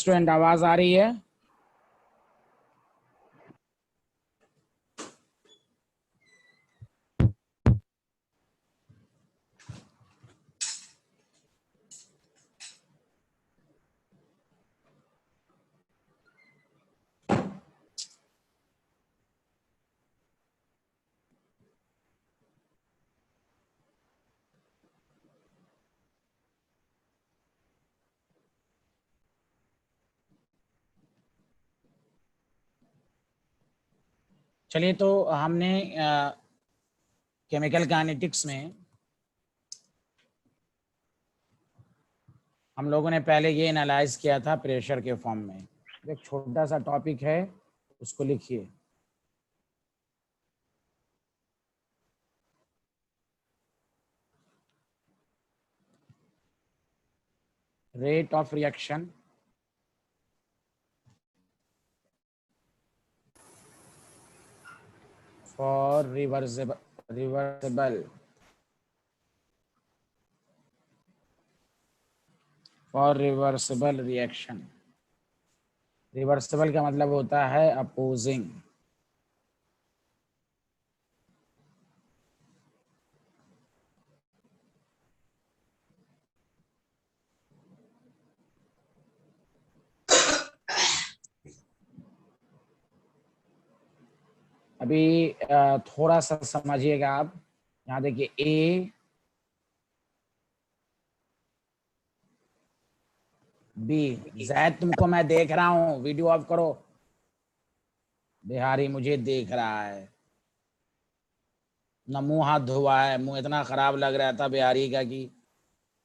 Student आवाज आ रही है? चलिए, तो हमने केमिकल काइनेटिक्स में हम लोगों ने पहले ये एनालाइज किया था प्रेशर के फॉर्म में। एक छोटा सा टॉपिक है, उसको लिखिए। Rate of reaction for reversible reaction. Reversible का मतलब होता है अपोजिंग। अभी थोड़ा सा समझिएगा आप। यहाँ देखिए, ए बी। जैद, तुमको मैं देख रहा हूँ, वीडियो ऑफ करो। बिहारी मुझे देख रहा है, ना मुंह हाथ धोआ है, मुंह इतना खराब लग रहा था बिहारी का कि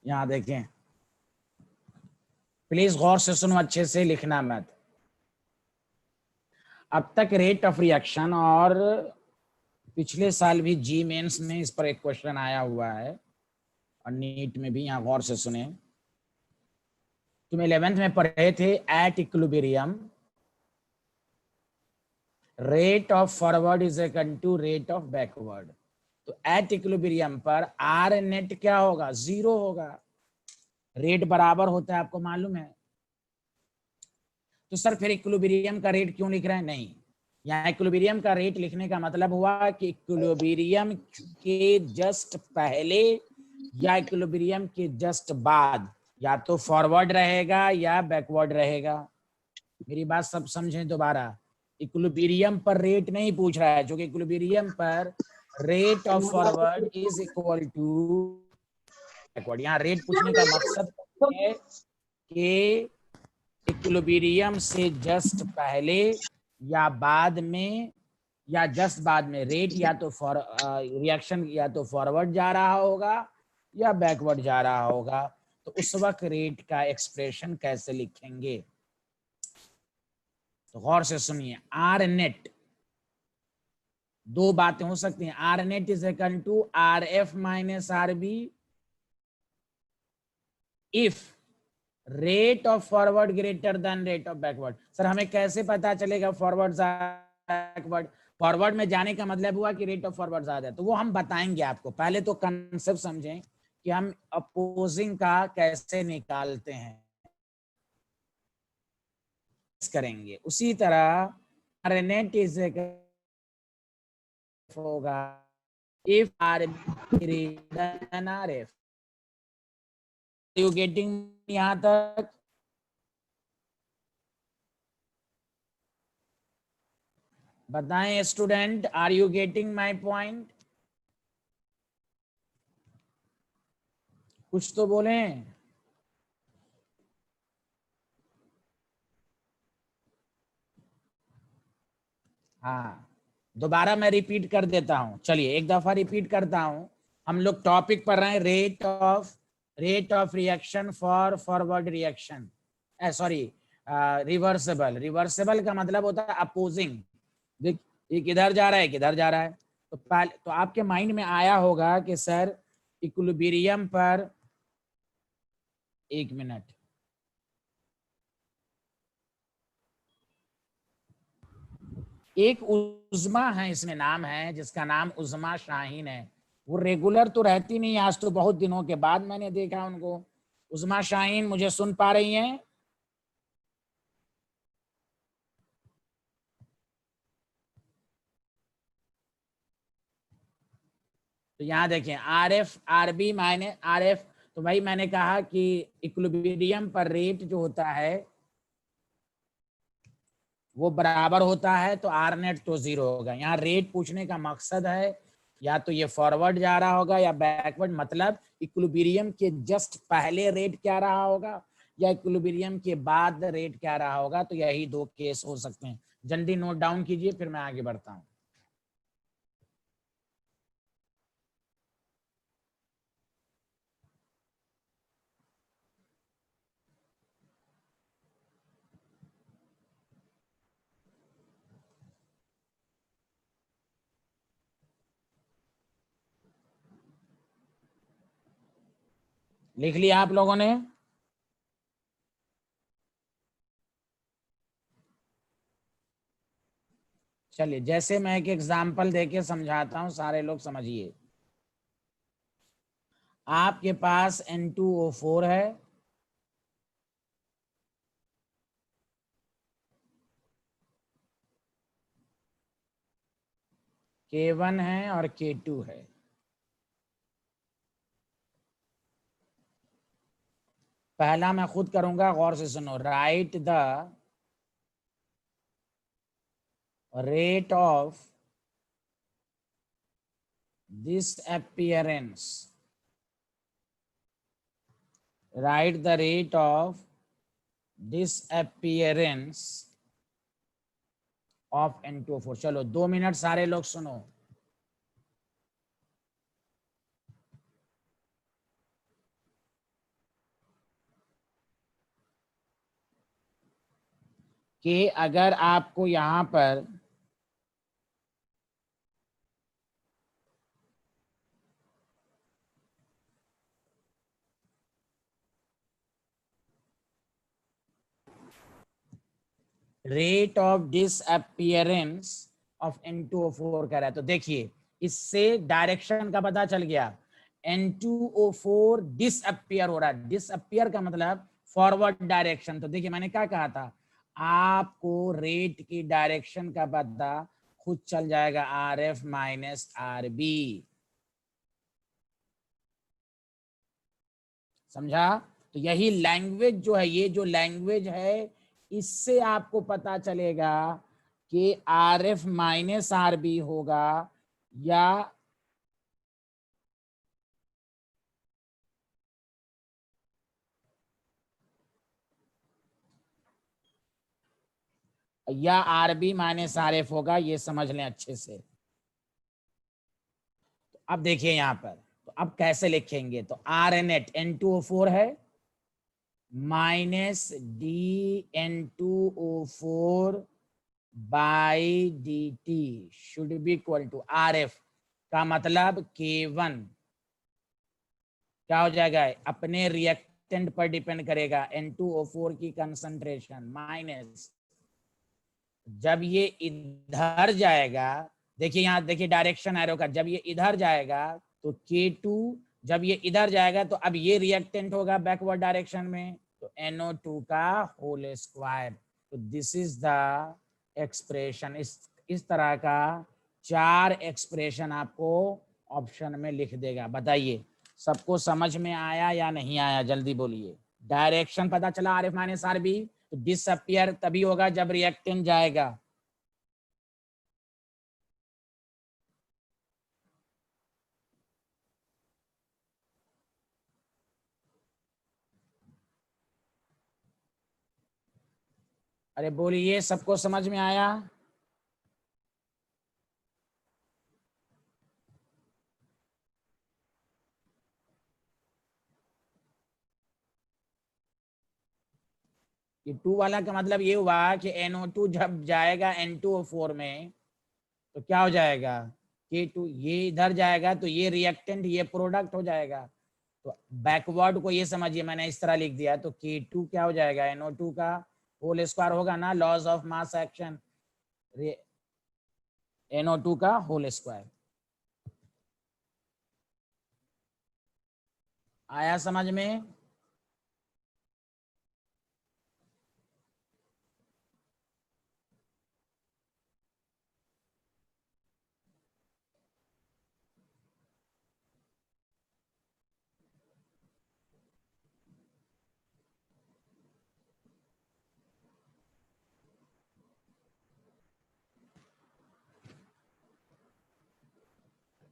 यहाँ देखें। प्लीज गौर से सुनो, अच्छे से लिखना मत। अब तक रेट ऑफ रिएक्शन, और पिछले साल भी जी मेंस में इस पर एक क्वेश्चन आया हुआ है और नीट में भी। यहाँ गौर से सुने, तुम 11th में पढ़े थे at equilibrium rate of forward is equal to rate of backward. तो एट इक्विलिब्रियम पर आर नेट क्या होगा? 0 होगा। रेट बराबर होता है, आपको मालूम है। तो सर फिर इक्विलिब्रियम का रेट क्यों लिख रहे हैं? नहीं, यहाँ इक्विलिब्रियम का रेट लिखने का मतलब हुआ कि इक्विलिब्रियम के जस्ट पहले या इक्विलिब्रियम के जस्ट बाद या तो फॉरवर्ड रहेगा या बैकवर्ड रहेगा। मेरी बात सब समझें दोबारा। इक्विलिब्रियम पर रेट नहीं पूछ रहा है, जो कि इक्विलिब्रियम पर rate of forward is equal to backward. यहाँ रेट पूछने का मकसद है कि इक्विलिब्रियम से जस्ट पहले या बाद में या जस्ट बाद में रेट या तो रिएक्शन या तो फॉरवर्ड जा रहा होगा या बैकवर्ड जा रहा होगा। तो उस वक्त रेट का एक्सप्रेशन कैसे लिखेंगे? तो गौर से सुनिए। आर नेट, दो बातें हो सकती हैं। R net is equal to R F minus R B if rate of forward greater than rate of backward. Sir हमें कैसे पता चलेगा फॉरवर्ड बैकवर्ड? फॉरवर्ड में जाने का मतलब हुआ कि रेट ऑफ फॉरवर्ड ज्यादा है, तो वो हम बताएंगे आपको। पहले तो कंसेप्ट समझें कि हम अपोजिंग का कैसे निकालते हैं, करेंगे। उसी तरह आर नेट इज होगा if R greater than R F. You getting यहां तक? बताएं student, are you getting my point? कुछ तो बोलें। हाँ, दोबारा मैं रिपीट कर देता हूं। चलिए एक दफा रिपीट करता हूं। हम लोग टॉपिक पढ़ रहे हैं rate of reaction for forward reaction, sorry reversible. Reversible का मतलब होता है अपोजिंग। देख, ये किधर जा रहा है, किधर जा रहा है। तो पहले तो आपके माइंड में आया होगा कि सर इक्विलिब्रियम पर, एक मिनट, एक उज़्मा है, इसमें नाम है, जिसका नाम उज़्मा शाहीन है। वो रेगुलर तो रहती नहीं, आज तो बहुत दिनों के बाद मैंने देखा उनको। उज़्मा शाहीन, मुझे सुन पा रही हैं? तो यहाँ देखें R F R B minus R F, तो भाई मैंने कहा कि इक्विलिब्रियम पर रेट जो होता है वो बराबर होता है, तो आर नेट तो जीरो होगा। यहाँ रेट पूछने का मकसद है या तो ये फॉरवर्ड जा रहा होगा या बैकवर्ड, मतलब इक्विलिब्रियम के जस्ट पहले रेट क्या रहा होगा या इक्विलिब्रियम के बाद रेट क्या रहा होगा। तो यही दो केस हो सकते हैं, जल्दी नोट डाउन कीजिए फिर मैं आगे बढ़ता हूँ। लिख लिया आप लोगों ने? चलिए जैसे मैं एक एग्जाम्पल देके समझाता हूं, सारे लोग समझिए। आपके पास N2O4 है, K1 है और K2 है। पहला मैं खुद करूंगा, गौर से सुनो। Right the rate of this appearance, right the rate of disappearance of N2O4। चलो 2 मिनट सारे लोग सुनो। कि अगर आपको यहां पर rate of disappearance of N2O4 कह रहा है, तो देखिए इससे डायरेक्शन का पता चल गया। N2O4 डिसअपियर हो रहा है, डिसअपियर का मतलब फॉरवर्ड डायरेक्शन। तो देखिए मैंने क्या कहा था, आपको रेट की डायरेक्शन का पता खुद चल जाएगा, R F minus R B. समझा? तो यही लैंग्वेज जो है, ये जो लैंग्वेज है, इससे आपको पता चलेगा कि R F minus R B होगा या R B minus R F होगा, ये समझ लें अच्छे से। तो अब देखिए यहां पर, तो अब कैसे लिखेंगे, तो आर एन एट N2O4 है minus DN2O4 by D T should be equal to R F का मतलब K1 क्या हो जाएगा, अपने रिएक्टेंट पर डिपेंड करेगा N2O4 की कंसंट्रेशन, माइनस जब ये इधर जाएगा, देखिए यहां देखिए डायरेक्शन एरो का, जब ये इधर जाएगा तो K2, जब ये इधर जाएगा तो अब ये रिएक्टेंट होगा बैकवर्ड डायरेक्शन में, तो NO2 का होल स्क्वायर। तो दिस इज द एक्सप्रेशन। इस तरह का 4 एक्सप्रेशन आपको ऑप्शन में लिख देगा। बताइए सबको समझ में आया या नहीं आया, जल्दी बोलिए। डायरेक्शन पता चला R F minus R B, तो डिसअपियर तभी होगा जब रिएक्टेंट जाएगा। अरे बोलिए सबको समझ में आया? ये टू वाला का मतलब ये हुआ कि NO2 जब जाएगा N2O4 में तो क्या हो जाएगा, K2 ये इधर जाएगा तो ये रिएक्टेंट ये प्रोडक्ट हो जाएगा। तो बैकवर्ड को ये समझिए, मैंने इस तरह लिख दिया, तो K2 क्या हो जाएगा, NO2 का होल स्क्वायर होगा ना, loss of mass action, NO2 का होल स्क्वायर। आया समझ में?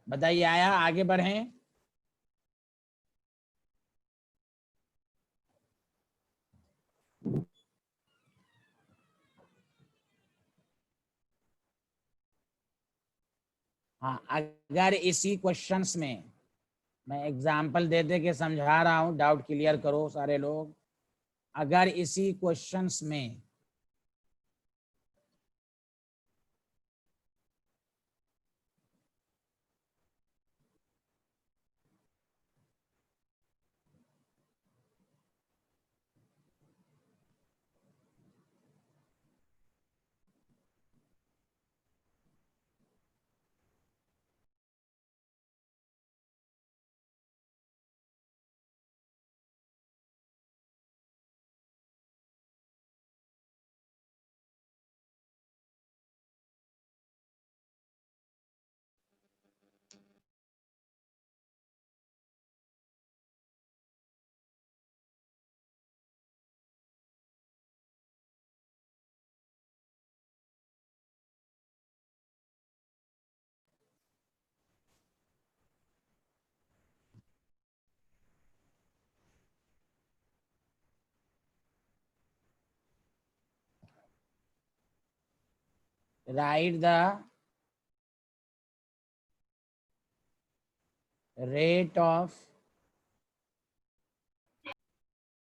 बताइए, आया? आगे बढ़ें। हाँ, अगर इसी क्वेश्चंस में मैं एग्जाम्पल दे दे के समझा रहा हूँ, डाउट क्लियर करो सारे लोग। अगर इसी क्वेश्चंस में right the rate of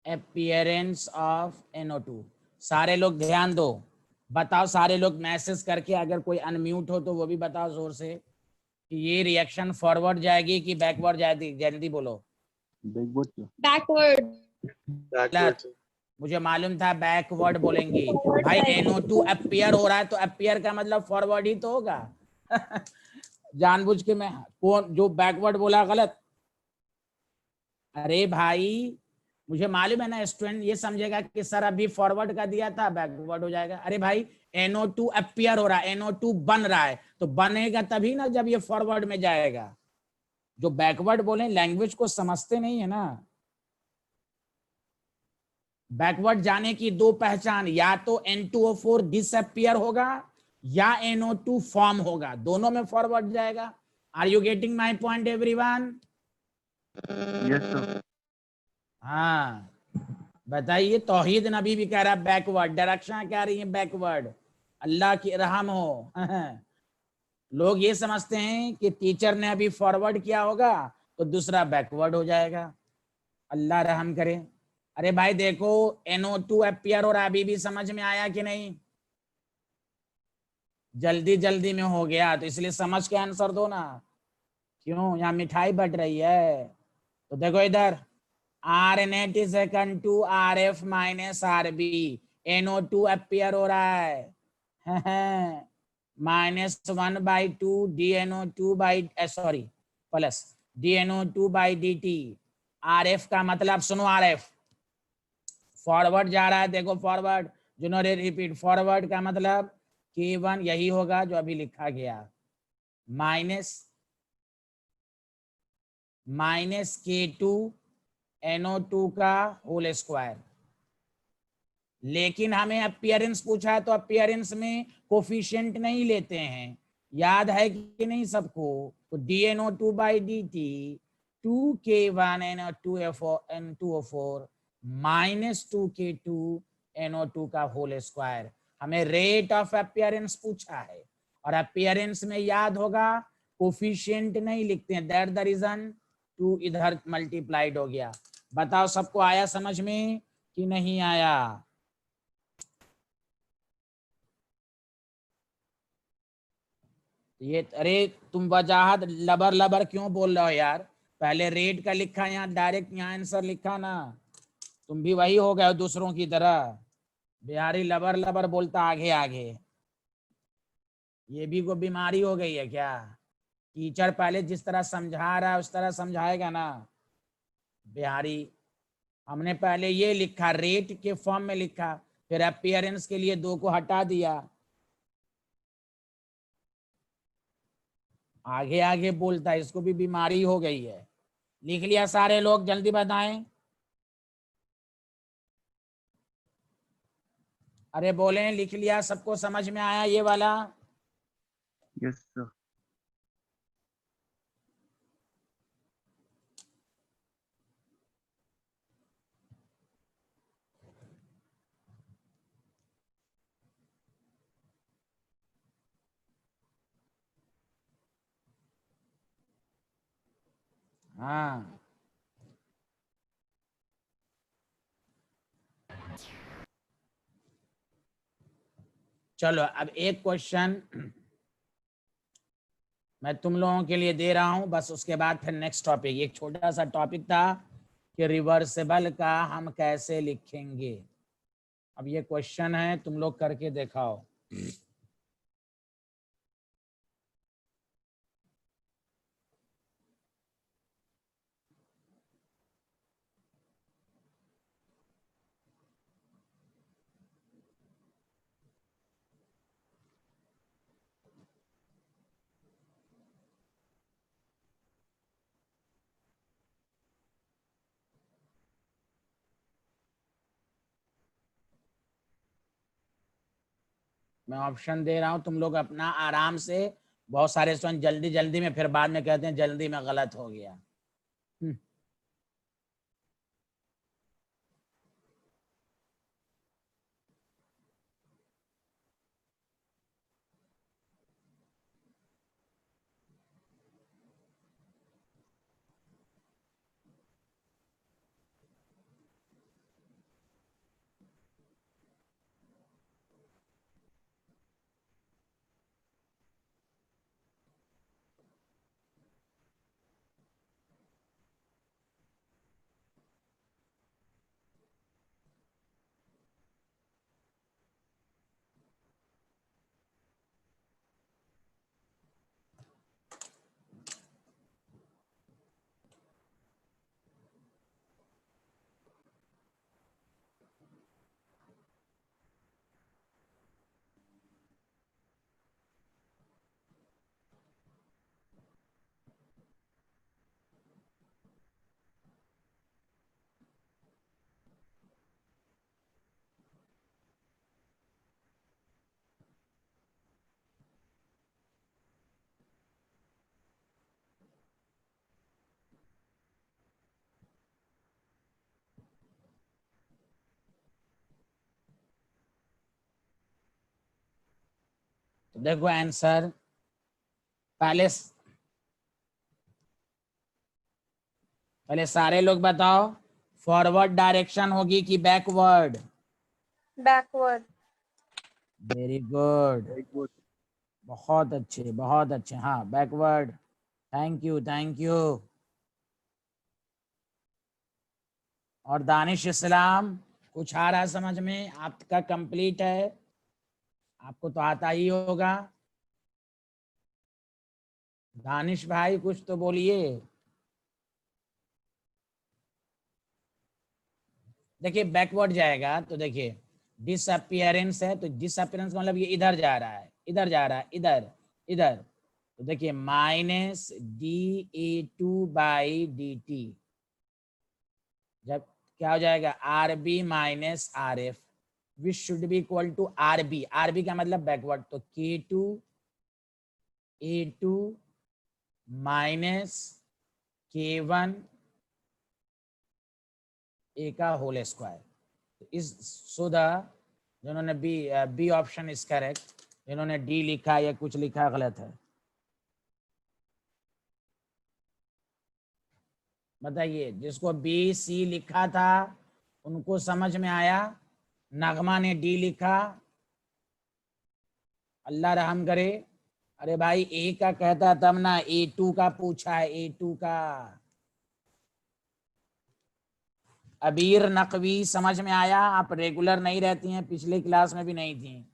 appearance of NO2। सारे लोग ध्यान दो, बताओ सारे लोग मैसेज करके, अगर कोई अनम्यूट हो तो वो भी बताओ जोर से कि ये रिएक्शन फॉरवर्ड जाएगी कि बैकवर्ड जाएगी। जल्दी बोलो। बैकवर्ड। गलत। मुझे मालूम था बैकवर्ड बोलेंगी। भाई NO2 अपीयर हो रहा है तो अपीयर का मतलब फॉरवर्ड ही तो होगा। जानबूझ के मैं कौन जो बैकवर्ड बोला गलत? अरे भाई मुझे मालूम है ना, स्टूडेंट ये समझेगा कि सर अभी फॉरवर्ड का दिया था बैकवर्ड हो जाएगा। अरे भाई NO2 अपीयर हो रहा है, NO2 बन रहा है, तो बनेगा तभी ना जब ये फॉरवर्ड में जाएगा। जो बैकवर्ड बोले लैंग्वेज को समझते नहीं है ना। बैकवर्ड जाने की दो पहचान, या तो N2O4 डिसअपियर होगा या NO2 फॉर्म होगा, दोनों में फॉरवर्ड जाएगा। Are you getting my point everyone? Yes sir. हाँ बताइए। तौहीद नबी भी कह रहा है बैकवर्ड, डायरेक्शन कह रही है बैकवर्ड। अल्लाह की रहम हो। लोग ये समझते हैं कि टीचर ने अभी फॉरवर्ड किया होगा तो दूसरा बैकवर्ड हो जाएगा। अल्लाह रहम करे। अरे भाई देखो NO2 अपीयर और अभी भी समझ में आया कि नहीं? जल्दी जल्दी में हो गया तो इसलिए समझ के आंसर दो ना। क्यों यहाँ मिठाई बट रही है? तो देखो इधर RNet is equal to RF minus RB। NO2 appear हो रहा है। -1/2 DNO2 by sorry plus DNO2 by DT। RF का मतलब सुनो, RF फॉरवर्ड जा रहा है, देखो फॉरवर्ड। जिन्होंने रिपीट, फॉरवर्ड का मतलब K1 यही होगा जो अभी लिखा गया, माइनस K2 NO2 का होल स्क्वायर। लेकिन हमें अपीयरेंस पूछा है तो अपीयरेंस में कोफिशिएंट नहीं लेते हैं, याद है कि नहीं सबको? तो DNO2 by DT 2K1 N2O4 minus 2K2 NO2 का होल स्क्वायर। हमें रेट ऑफ अपीयरेंस पूछा है, और अपीयरेंस में याद होगा कोफिशिएंट नहीं लिखते हैं, दैट द रीजन 2 इधर मल्टीप्लाइड हो गया। बताओ सबको आया समझ में कि नहीं आया? ये अरे तुम वजाहत लबर लबर क्यों बोल रहे हो यार? पहले रेट का लिखा, यहाँ डायरेक्ट यहाँ आंसर लिखा ना। तुम भी वही हो गए हो दूसरों की तरह, बिहारी लबर लबर बोलता आगे आगे। ये भी कोई बीमारी हो गई है क्या? टीचर पहले जिस तरह समझा रहा है उस तरह समझाएगा ना बिहारी। हमने पहले ये लिखा, रेट के फॉर्म में लिखा, फिर अपीयरेंस के लिए 2 को हटा दिया। आगे आगे बोलता है, इसको भी बीमारी हो गई है। लिख लिया सारे लोग? जल्दी बताएं। अरे बोले लिख लिया? सबको समझ में आया ये वाला? Yes sir. हाँ, चलो अब एक क्वेश्चन मैं तुम लोगों के लिए दे रहा हूं, बस उसके बाद फिर नेक्स्ट टॉपिक। एक छोटा सा टॉपिक था कि रिवर्सिबल का हम कैसे लिखेंगे। अब ये क्वेश्चन है, तुम लोग करके दिखाओ। मैं ऑप्शन दे रहा हूं, तुम लोग अपना आराम से, बहुत सारे स्टूडेंट जल्दी जल्दी में फिर बाद में कहते हैं जल्दी में गलत हो गया। तो देखो आंसर, पहले पहले सारे लोग बताओ, फॉरवर्ड डायरेक्शन होगी कि backward? Backward. Very good, Very good. बहुत अच्छे बहुत अच्छे। हाँ backward, thank you thank you. और दानिश इस्लाम, कुछ आ रहा है समझ में? आपका कंप्लीट है, आपको तो आता ही होगा। दानिश भाई कुछ तो बोलिए। देखिए बैकवर्ड जाएगा तो देखिए डिसअपियरेंस है, तो डिसअपियरेंस मतलब ये इधर जा रहा है, इधर जा रहा है, इधर इधर। तो देखिए माइनस dA2/dt, जब क्या हो जाएगा RB minus RF, which should be equal to RB। RB का मतलब बैकवर्ड, तो K2A2 माइनस K1 A का होल स्क्वायर। इस सुधा जिन्होंने बी ऑप्शन इज करेक्ट, जिन्होंने डी लिखा या कुछ लिखा गलत है, बताइए। जिसको BC लिखा था उनको समझ में आया, नगमा ने डी लिखा, अल्लाह रहम करे। अरे भाई ए का कहता तब ना, A2 का पूछा है, A2 का। अबीर नकवी समझ में आया? आप रेगुलर नहीं रहती हैं, पिछले क्लास में भी नहीं थी।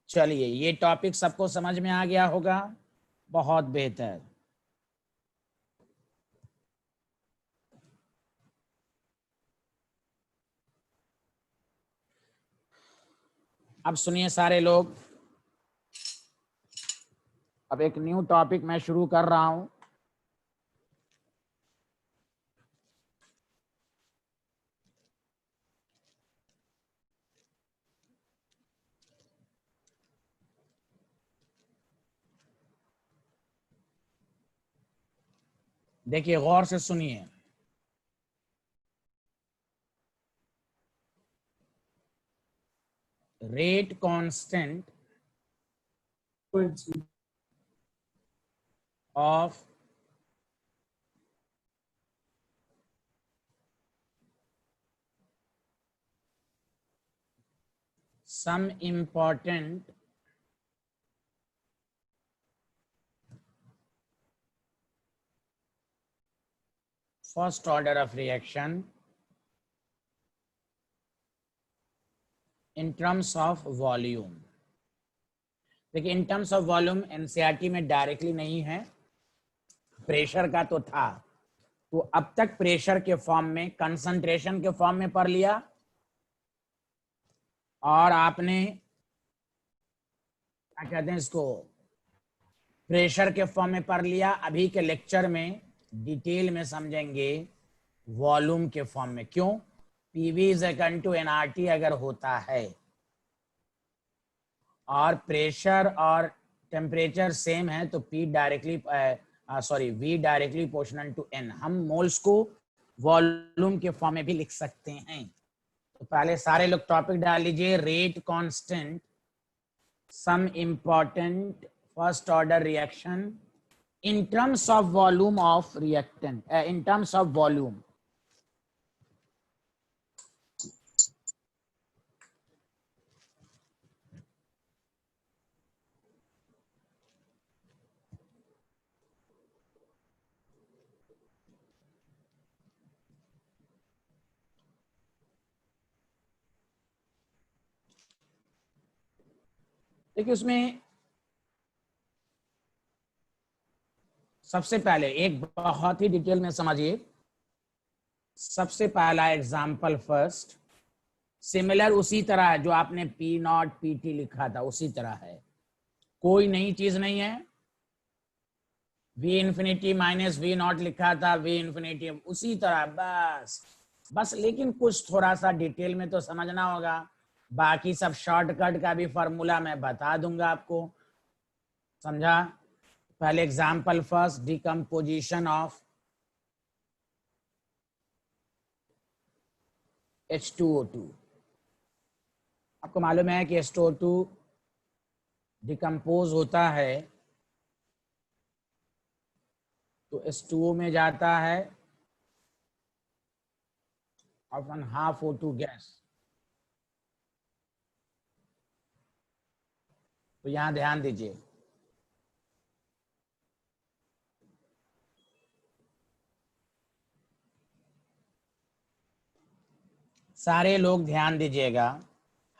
चलिए ये टॉपिक सबको समझ में आ गया होगा, बहुत बेहतर। अब सुनिए सारे लोग, अब एक न्यू टॉपिक मैं शुरू कर रहा हूं। देखिए गौर से सुनिए, rate constant of some important first order of reaction in terms of volume। देखिए in terms of volume NCERT में डायरेक्टली नहीं है, प्रेशर का तो था, तो अब तक प्रेशर के फॉर्म में, कंसंट्रेशन के फॉर्म में पढ़ लिया, और आपने क्या कहते हैं इसको, प्रेशर के फॉर्म में पढ़ लिया। अभी के लेक्चर में डिटेल में समझेंगे वॉल्यूम के फॉर्म में। क्यों? PV is equal to NRT अगर होता है और प्रेशर और टेम्परेचर सेम है तो P directly V directly proportional to N. हम मोल्स को वॉल्यूम के फॉर्म में भी लिख सकते हैं। तो पहले सारे लोग टॉपिक डाल लीजिए। Rate constant, some important first order reaction in terms of volume of reactant, in terms of volume। देखिए उसमें सबसे पहले एक बहुत ही डिटेल में समझिए। सबसे पहला एग्जाम्पल फर्स्ट, सिमिलर उसी तरह है जो आपने पी नॉट पी टी लिखा था, उसी तरह है, कोई नई चीज नहीं है। V infinity minus V nought लिखा था, वी इन्फिनिटी उसी तरह, बस लेकिन कुछ थोड़ा सा डिटेल में तो समझना होगा। बाकी सब शॉर्टकट का भी फॉर्मूला मैं बता दूंगा आपको, समझा? पहले example first, decomposition of H2O2। आपको मालूम है कि H2O2 डिकम्पोज होता है तो H2O में जाता है और 1/2 O2 गैस। तो यहां ध्यान दीजिए, सारे लोग ध्यान दीजिएगा,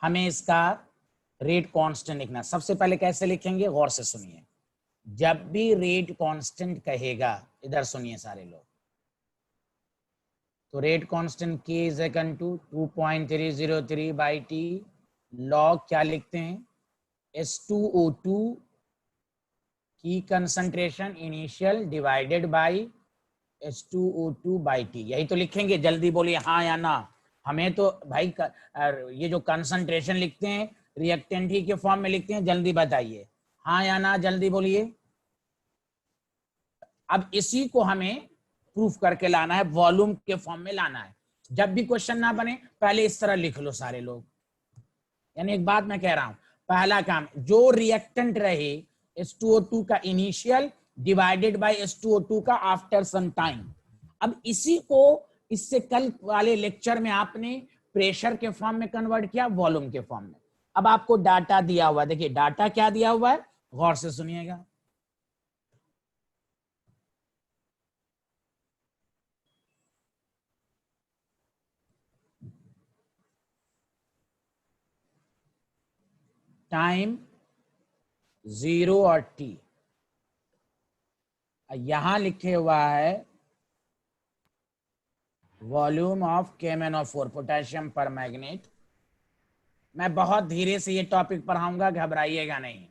हमें इसका रेट कांस्टेंट लिखना। सबसे पहले कैसे लिखेंगे, गौर से सुनिए। जब भी रेट कांस्टेंट कहेगा, इधर सुनिए सारे लोग, तो rate constant K is equal to 2.303 by T log क्या लिखते हैं, H2O2 की concentration initial divided by H2O2 by T. यही तो लिखेंगे, जल्दी बोलिए हाँ या ना। हमें तो भाई ये जो कंसंट्रेशन लिखते हैं रिएक्टेंट ही के फॉर्म में लिखते हैं, जल्दी बताइए हाँ या ना, जल्दी बोलिए। अब इसी को हमें प्रूफ करके लाना है, वॉल्यूम के फॉर्म में लाना है। जब भी क्वेश्चन ना बने पहले इस तरह लिख लो सारे लोग। यानी एक बात मैं कह रहा हूं, पहला काम, जो रिएक्टेंट रहे H2O2 का इनिशियल डिवाइडेड बाय H2O2 का आफ्टर सम टाइम। अब इसी को इससे कल वाले लेक्चर में आपने प्रेशर के फॉर्म में कन्वर्ट किया, वॉल्यूम के फॉर्म में। अब आपको डाटा दिया हुआ है, देखिए डाटा क्या दिया हुआ है, गौर से सुनिएगा। टाइम 0 और टी, यहां लिखे हुआ है वॉल्यूम ऑफ KMnO4 पोटेशियम पर मैग्नेट। मैं बहुत धीरे से ये टॉपिक पढ़ाऊंगा, घबराइएगा नहीं।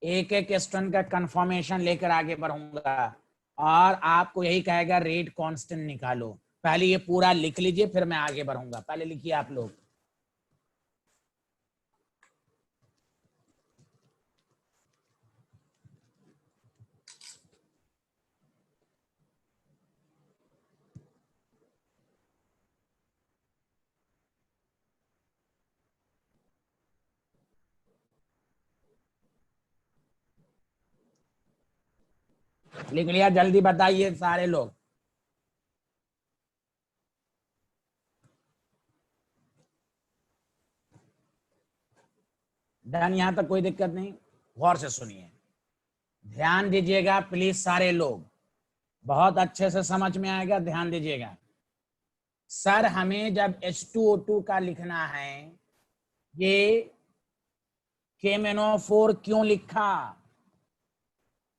एक एक स्टूडेंट का कंफर्मेशन लेकर आगे बढ़ूंगा और आपको यही कहेगा रेट कांस्टेंट निकालो। पहले ये पूरा लिख लीजिए फिर मैं आगे बढ़ूंगा। पहले लिखिए आप लोग, लिख लिया? जल्दी बताइए सारे लोग। डन, यहां तक कोई दिक्कत नहीं? गौर से सुनिए, ध्यान दीजिएगा प्लीज सारे लोग, बहुत अच्छे से समझ में आएगा, ध्यान दीजिएगा। सर हमें जब H2O2 का लिखना है, ये KMnO4 क्यों लिखा,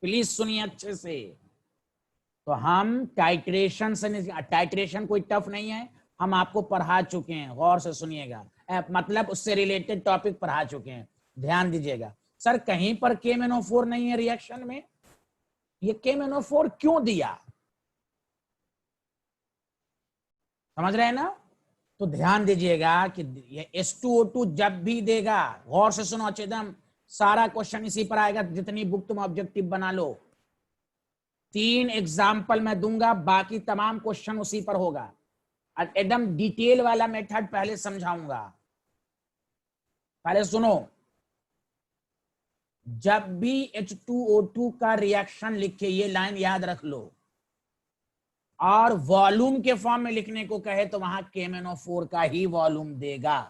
प्लीज सुनिए अच्छे से। तो हम टाइट्रेशन से नहीं, टाइट्रेशन कोई टफ नहीं है, हम आपको पढ़ा चुके हैं, गौर से सुनिएगा, मतलब उससे रिलेटेड टॉपिक पढ़ा चुके हैं, ध्यान दीजिएगा। सर कहीं पर KMnO4 नहीं है रिएक्शन में, ये KMnO4 क्यों दिया, समझ रहे हैं ना? तो ध्यान दीजिएगा कि ये H2O2 जब भी देगा, गौर से सुनो अच्छे एकदम, सारा क्वेश्चन इसी पर आएगा, जितनी बुक तुम ऑब्जेक्टिव बना लो। 3 एग्जाम्पल मैं दूंगा, बाकी तमाम क्वेश्चन उसी पर होगा, एकदम डिटेल वाला मेथड पहले समझाऊंगा। पहले सुनो, जब भी H2O2 का रिएक्शन लिखे, ये लाइन याद रख लो, और वॉल्यूम के फॉर्म में लिखने को कहे तो वहां KMnO4 का ही वॉल्यूम देगा।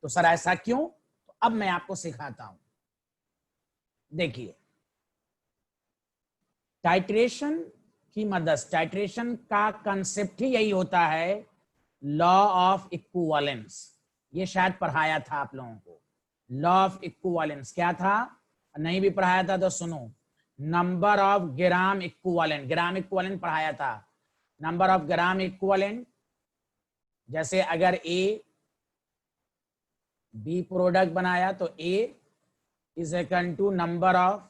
तो सर ऐसा क्यों? तो अब मैं आपको सिखाता हूं। देखिए, टाइट्रेशन की मदद, टाइट्रेशन का कंसेप्ट ही यही होता है, लॉ ऑफ इक्विवेलेंस। ये शायद पढ़ाया था आप लोगों को, लॉ ऑफ इक्विवेलेंस क्या था, नहीं भी पढ़ाया था तो सुनो, number of gram equivalent, gram equivalent पढ़ाया था, नंबर ऑफ ग्राम इक्विवेलेंट। जैसे अगर ए बी प्रोडक्ट बनाया तो A is equal to number of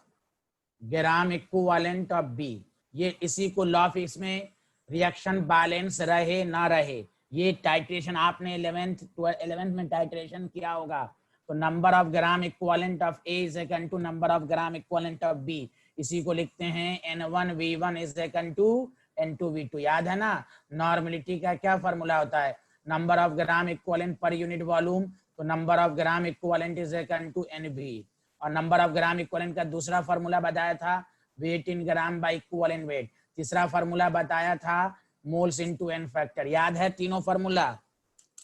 gram equivalent of B, ये इसी को लॉ ऑफ, इसमें रिएक्शन बैलेंस रहे ना रहे, ये टाइट्रेशन आपने 11th में टाइट्रेशन किया होगा। तो number of gram equivalent of A is equal to number of gram equivalent of B, इसी को लिखते हैं N1V1 is equal to N2V2, याद है ना? नॉर्मलिटी का क्या फॉर्मूला होता है, number of gram equivalent per unit volume, तो number of gram equivalent is equal to NV, और नंबर ऑफ ग्राम इक्विवेलेंट का दूसरा फॉर्मूला बताया था weight in gram by equivalent weight, तीसरा फॉर्मूला बताया था मोल्स इनटू एन फैक्टर। याद है तीनों फॉर्मूला?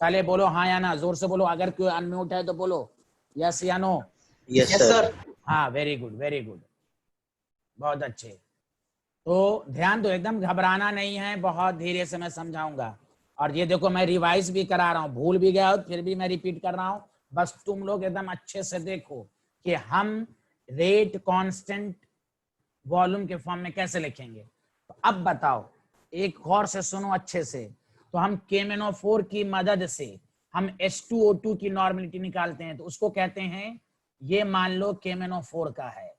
पहले बोलो हाँ या ना, जोर से बोलो, अगर कोई अनम्यूट है तो बोलो यस या नो। Yes sir. हाँ वेरी गुड वेरी गुड, बहुत अच्छे। तो ध्यान दो, एकदम घबराना नहीं है, बहुत धीरे से मैं समझाऊंगा। और ये देखो मैं रिवाइज भी करा रहा हूँ, भूल भी गया हो फिर भी मैं रिपीट कर रहा हूँ, बस तुम लोग एकदम अच्छे से देखो कि हम रेट कांस्टेंट वॉल्यूम के फॉर्म में कैसे लिखेंगे। तो अब बताओ, एक गौर से सुनो अच्छे से, तो हम KMnO4 की मदद से हम H2O2 की नॉर्मलिटी निकालते हैं, तो उसको कहते हैं, ये मान लो KMnO4 का है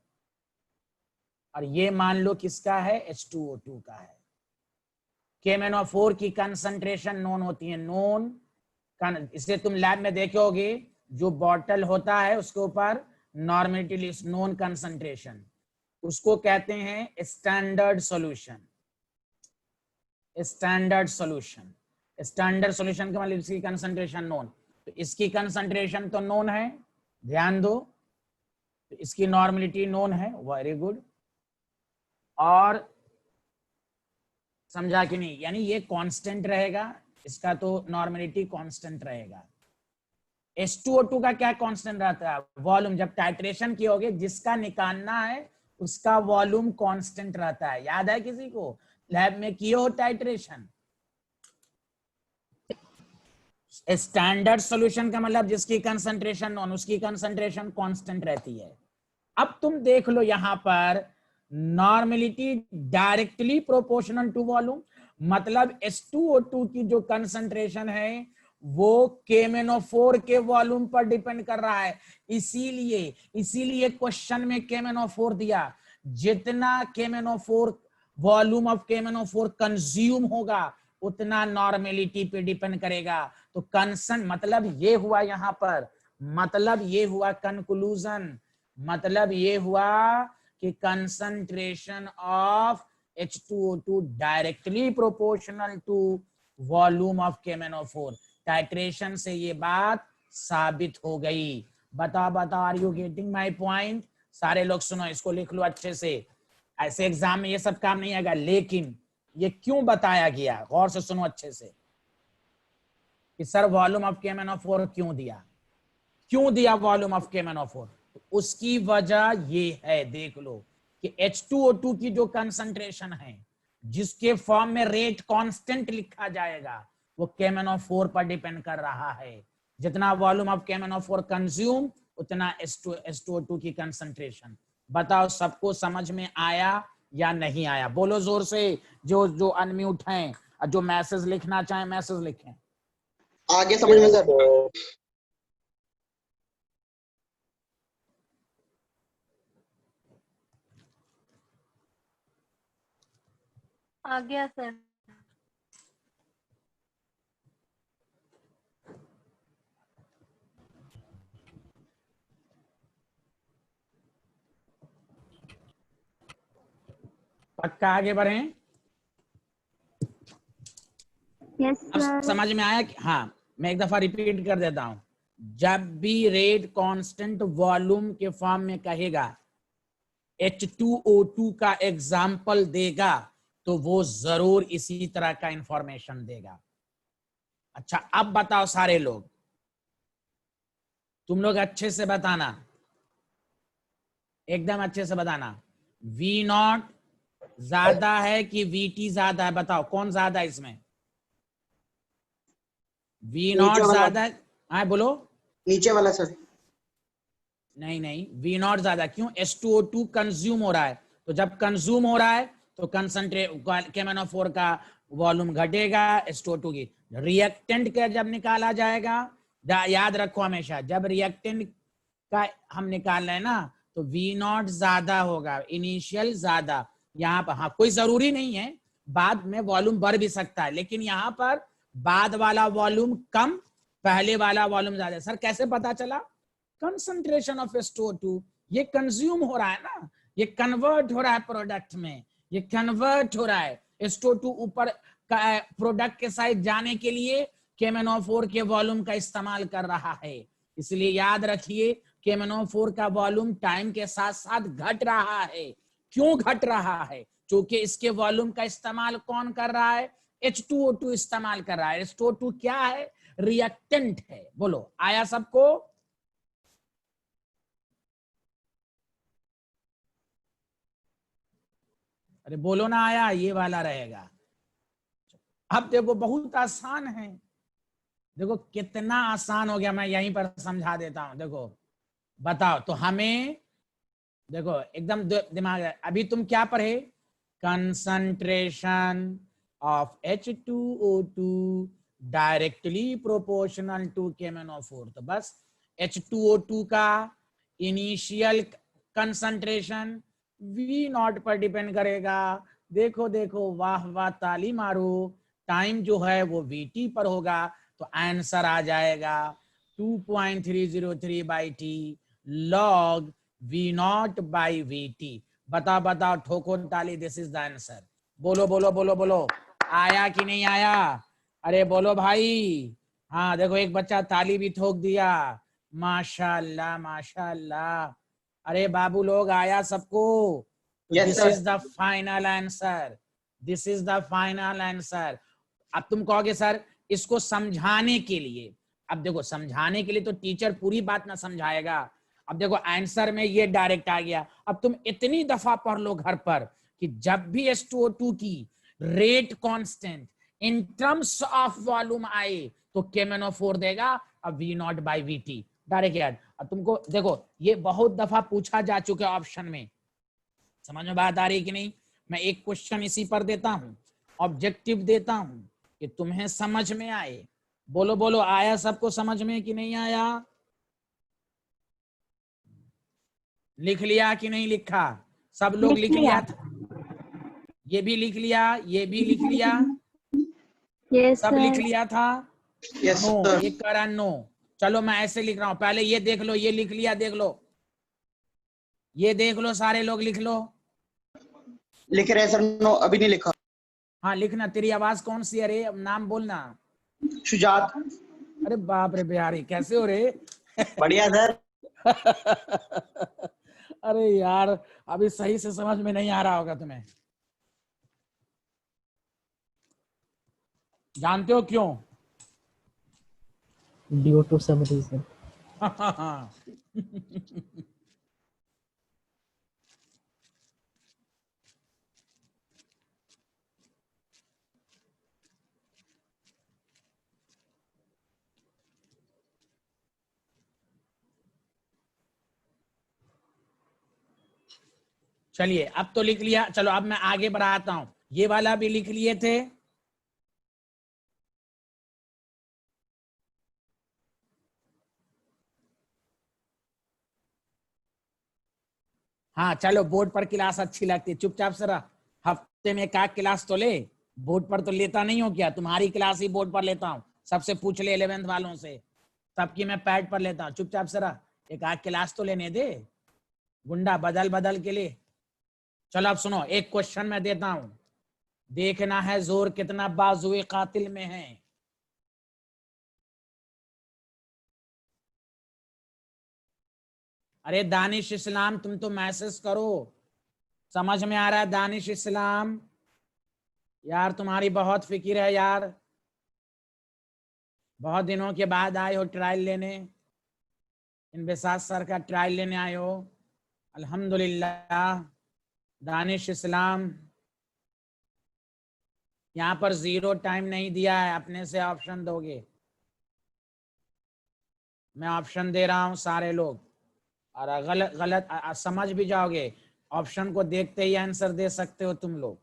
और ये मान लो किसका है, H2O2 का है। KMnO4 की कंसंट्रेशन नोन होती है, नोन, इसे तुम लैब में देखोगे, जो बॉटल होता है उसके ऊपर नॉर्मलिटी लिस्ट, नोन कंसंट्रेशन, उसको कहते हैं standard solution. Standard solution, standard solution का मतलब इसकी कंसंट्रेशन नोन, तो इसकी कंसंट्रेशन तो नोन है, ध्यान दो, तो इसकी नॉर्मलिटी नोन है, वेरी गुड। और समझा कि नहीं, यानी ये कांस्टेंट रहेगा, इसका तो नॉर्मलिटी कांस्टेंट रहेगा। H2O2 का क्या कांस्टेंट रहता है, वॉल्यूम। जब टाइट्रेशन की होगी, जिसका निकालना है उसका वॉल्यूम कांस्टेंट रहता है, याद है किसी को, लैब में किए हो टाइट्रेशन। स्टैंडर्ड सॉल्यूशन का मतलब जिसकी कंसंट्रेशन नॉन, उसकी कंसंट्रेशन कांस्टेंट रहती है। अब तुम देख लो यहां पर normality directly proportional to volume, मतलब H2O2 की जो कंसंट्रेशन है वो KMnO4 के वॉल्यूम पर डिपेंड कर रहा है, इसीलिए क्वेश्चन में KMnO4 दिया। जितना KMnO4 volume of KMnO4 consume होगा उतना नॉर्मेलिटी पे डिपेंड करेगा। तो कंसन मतलब ये हुआ यहां पर, मतलब ये हुआ कंक्लूजन, मतलब ये हुआ कि concentration of H2O2 directly proportional to volume of KMnO4। Titration से ये बात साबित हो गई। बताओ बताओ, are you getting my point? सारे लोग सुनो, इसको लिख लो अच्छे से। ऐसे एग्जाम में ये सब काम नहीं आएगा, लेकिन ये क्यों बताया गया, गौर से सुनो अच्छे से, कि सर वॉल्यूम ऑफ KMnO4 क्यों दिया वॉल्यूम ऑफ KMnO4। तो उसकी वजह ये है, देख लो कि H2O2 की जो कंसंट्रेशन है, जिसके फॉर्म में रेट कांस्टेंट लिखा जाएगा, वो KMnO4 पर डिपेंड कर रहा है। जितना वॉल्यूम ऑफ KMnO4 कंज्यूम, उतना H2O2 की कंसंट्रेशन। बताओ सबको समझ में आया या नहीं आया? बोलो जोर से, जो अनम्यूट हैं, जो मैसेज लिखना चाहें मैसेज लिखें। आगे समझ में सर। आ गया सर। पक्का आगे बढ़ें? Yes, अब sir. समझ में आया कि हाँ, मैं एक दफा रिपीट कर देता हूं। जब भी रेट कांस्टेंट वॉल्यूम के फॉर्म में कहेगा, H2O2 का एग्जाम्पल देगा, तो वो जरूर इसी तरह का इंफॉर्मेशन देगा। अच्छा अब बताओ सारे लोग, तुम लोग अच्छे से बताना, एकदम अच्छे से बताना, V0 ज्यादा है कि VT ज्यादा है? बताओ कौन ज्यादा है इसमें? V0 ज्यादा है? हाँ बोलो। नीचे वाला सर। नहीं, V0 ज्यादा। क्यों? H2O2 कंज्यूम हो रहा है, तो जब कंज्यूम हो रहा है तो KMnO4 का वॉल्यूम घटेगा, H2O2 की रिएक्टेंट का जब निकाला जाएगा, याद रखो हमेशा, जब रिएक्टेंट का हम निकाल रहे हैं ना, तो V0 ज्यादा होगा, इनिशियल ज्यादा। यहाँ पर हाँ, कोई जरूरी नहीं है, बाद में वॉल्यूम बढ़ भी सकता है, लेकिन यहाँ पर बाद वाला वॉल्यूम कम, पहले वाला वॉल्यूम ज्यादा। सर कैसे पता चला? कंसंट्रेशन ऑफ H2O2, ये कंज्यूम हो रहा है ना, ये कन्वर्ट हो रहा है प्रोडक्ट में, ये कन्वर्ट हो रहा है। H2O2 ऊपर प्रोडक्ट के साइड जाने के लिए KMnO4 के वॉल्यूम का इस्तेमाल कर रहा है। इसलिए याद रखिए, KMnO4 का वॉल्यूम टाइम के साथ साथ घट रहा है। क्यों घट रहा है? क्योंकि इसके वॉल्यूम का इस्तेमाल कौन कर रहा है? H2O2 इस्तेमाल कर रहा है। H2O2 क्या है? रिएक्टेंट है। बोलो आया सबको? अरे बोलो ना आया, ये वाला रहेगा। अब देखो बहुत आसान है, देखो कितना आसान हो गया, मैं यहीं पर समझा देता हूं। देखो बताओ, तो हमें देखो एकदम दिमाग है। अभी तुम क्या पढ़े? Concentration of H2O2 directly proportional to KMnO4। तो बस H2O2 का इनिशियल कंसंट्रेशन V0 पर डिपेंड करेगा। देखो देखो, वाह वाह, ताली मारो। टाइम जो है वो VT पर होगा, तो आंसर आ जाएगा 2.303 by T log V0 by VT। बताओ बताओ, ठोको ताली, दिस इज द आंसर। बोलो बोलो बोलो बोलो, आया कि नहीं आया? अरे बोलो भाई। हाँ देखो, एक बच्चा ताली भी ठोक दिया, माशाल्लाह माशाल्लाह। अरे बाबू लोग, आया सबको? This is the final answer, this is the final answer. अब तुम कहोगे सर इसको समझाने के लिए, अब देखो समझाने के लिए तो टीचर पूरी बात ना समझाएगा। अब देखो आंसर में ये डायरेक्ट आ गया। अब तुम इतनी दफा पढ़ लो घर पर कि जब भी H2O2 की rate constant in terms of volume आए तो KMnO4 देगा, अब V0 बाई VT डायरेक्ट याद। अब तुमको देखो ये बहुत दफा पूछा जा चुका है ऑप्शन में, समझ में बात आ रही कि नहीं? मैं एक क्वेश्चन इसी पर देता हूं, ऑब्जेक्टिव देता हूं कि तुम्हें समझ में आए। बोलो बोलो, आया सबको समझ में कि नहीं आया? लिख लिया कि नहीं लिखा? सब लोग लिख लिया था? ये भी लिख लिया, ये भी लिख लिया? Yes, सब sir. लिख लिया था? Yes no, sir. एक करा नो। चलो मैं ऐसे लिख रहा हूं, पहले ये देख लो, ये लिख लिया देख लो, ये देख लो, सारे लोग लिख लो। लिख रहे सर? नो अभी नहीं लिखा। हाँ लिखना। तेरी आवाज कौन सी है रे? नाम बोलना। शुजात। अरे बाप रे बिहारी, कैसे हो रे? बढ़िया सर। अरे यार अभी सही से समझ में नहीं आ रहा होगा तुम्हें। जानते हो क्यों? Due to some reason. चलिए अब तो लिख लिया, चलो अब मैं आगे बढ़ाता हूं। ये वाला भी लिख लिए थे। हाँ चलो, बोर्ड पर क्लास अच्छी लगती है, चुपचाप से रह। हफ्ते में एक आध क्लास तो ले, बोर्ड पर तो लेता नहीं हो क्या? तुम्हारी क्लास ही बोर्ड पर लेता हूँ, सबसे पूछ ले 11th वालों से, सबकी मैं पैड पर लेता हूँ। चुपचाप से रह, एक आध क्लास तो लेने दे, गुंडा बदल बदल के लिए। चलो अब सुनो, एक क्वेश्चन मैं देता हूं, देखना है जोर कितना बाजुए कातिल में है। अरे दानिश इस्लाम, तुम तो मैसेज करो, समझ में आ रहा है? दानिश इस्लाम यार, तुम्हारी बहुत फिक्र है यार, बहुत दिनों के बाद आए हो ट्रायल लेने, इनबिसात सर का ट्रायल लेने आए हो। अल्हम्दुलिल्लाह। दानिश इस्लाम, यहाँ पर 0 टाइम नहीं दिया है, अपने से ऑप्शन दोगे? मैं ऑप्शन दे रहा हूं सारे लोग, और गलत गलत समझ भी जाओगे, ऑप्शन को देखते ही आंसर दे सकते हो तुम लोग।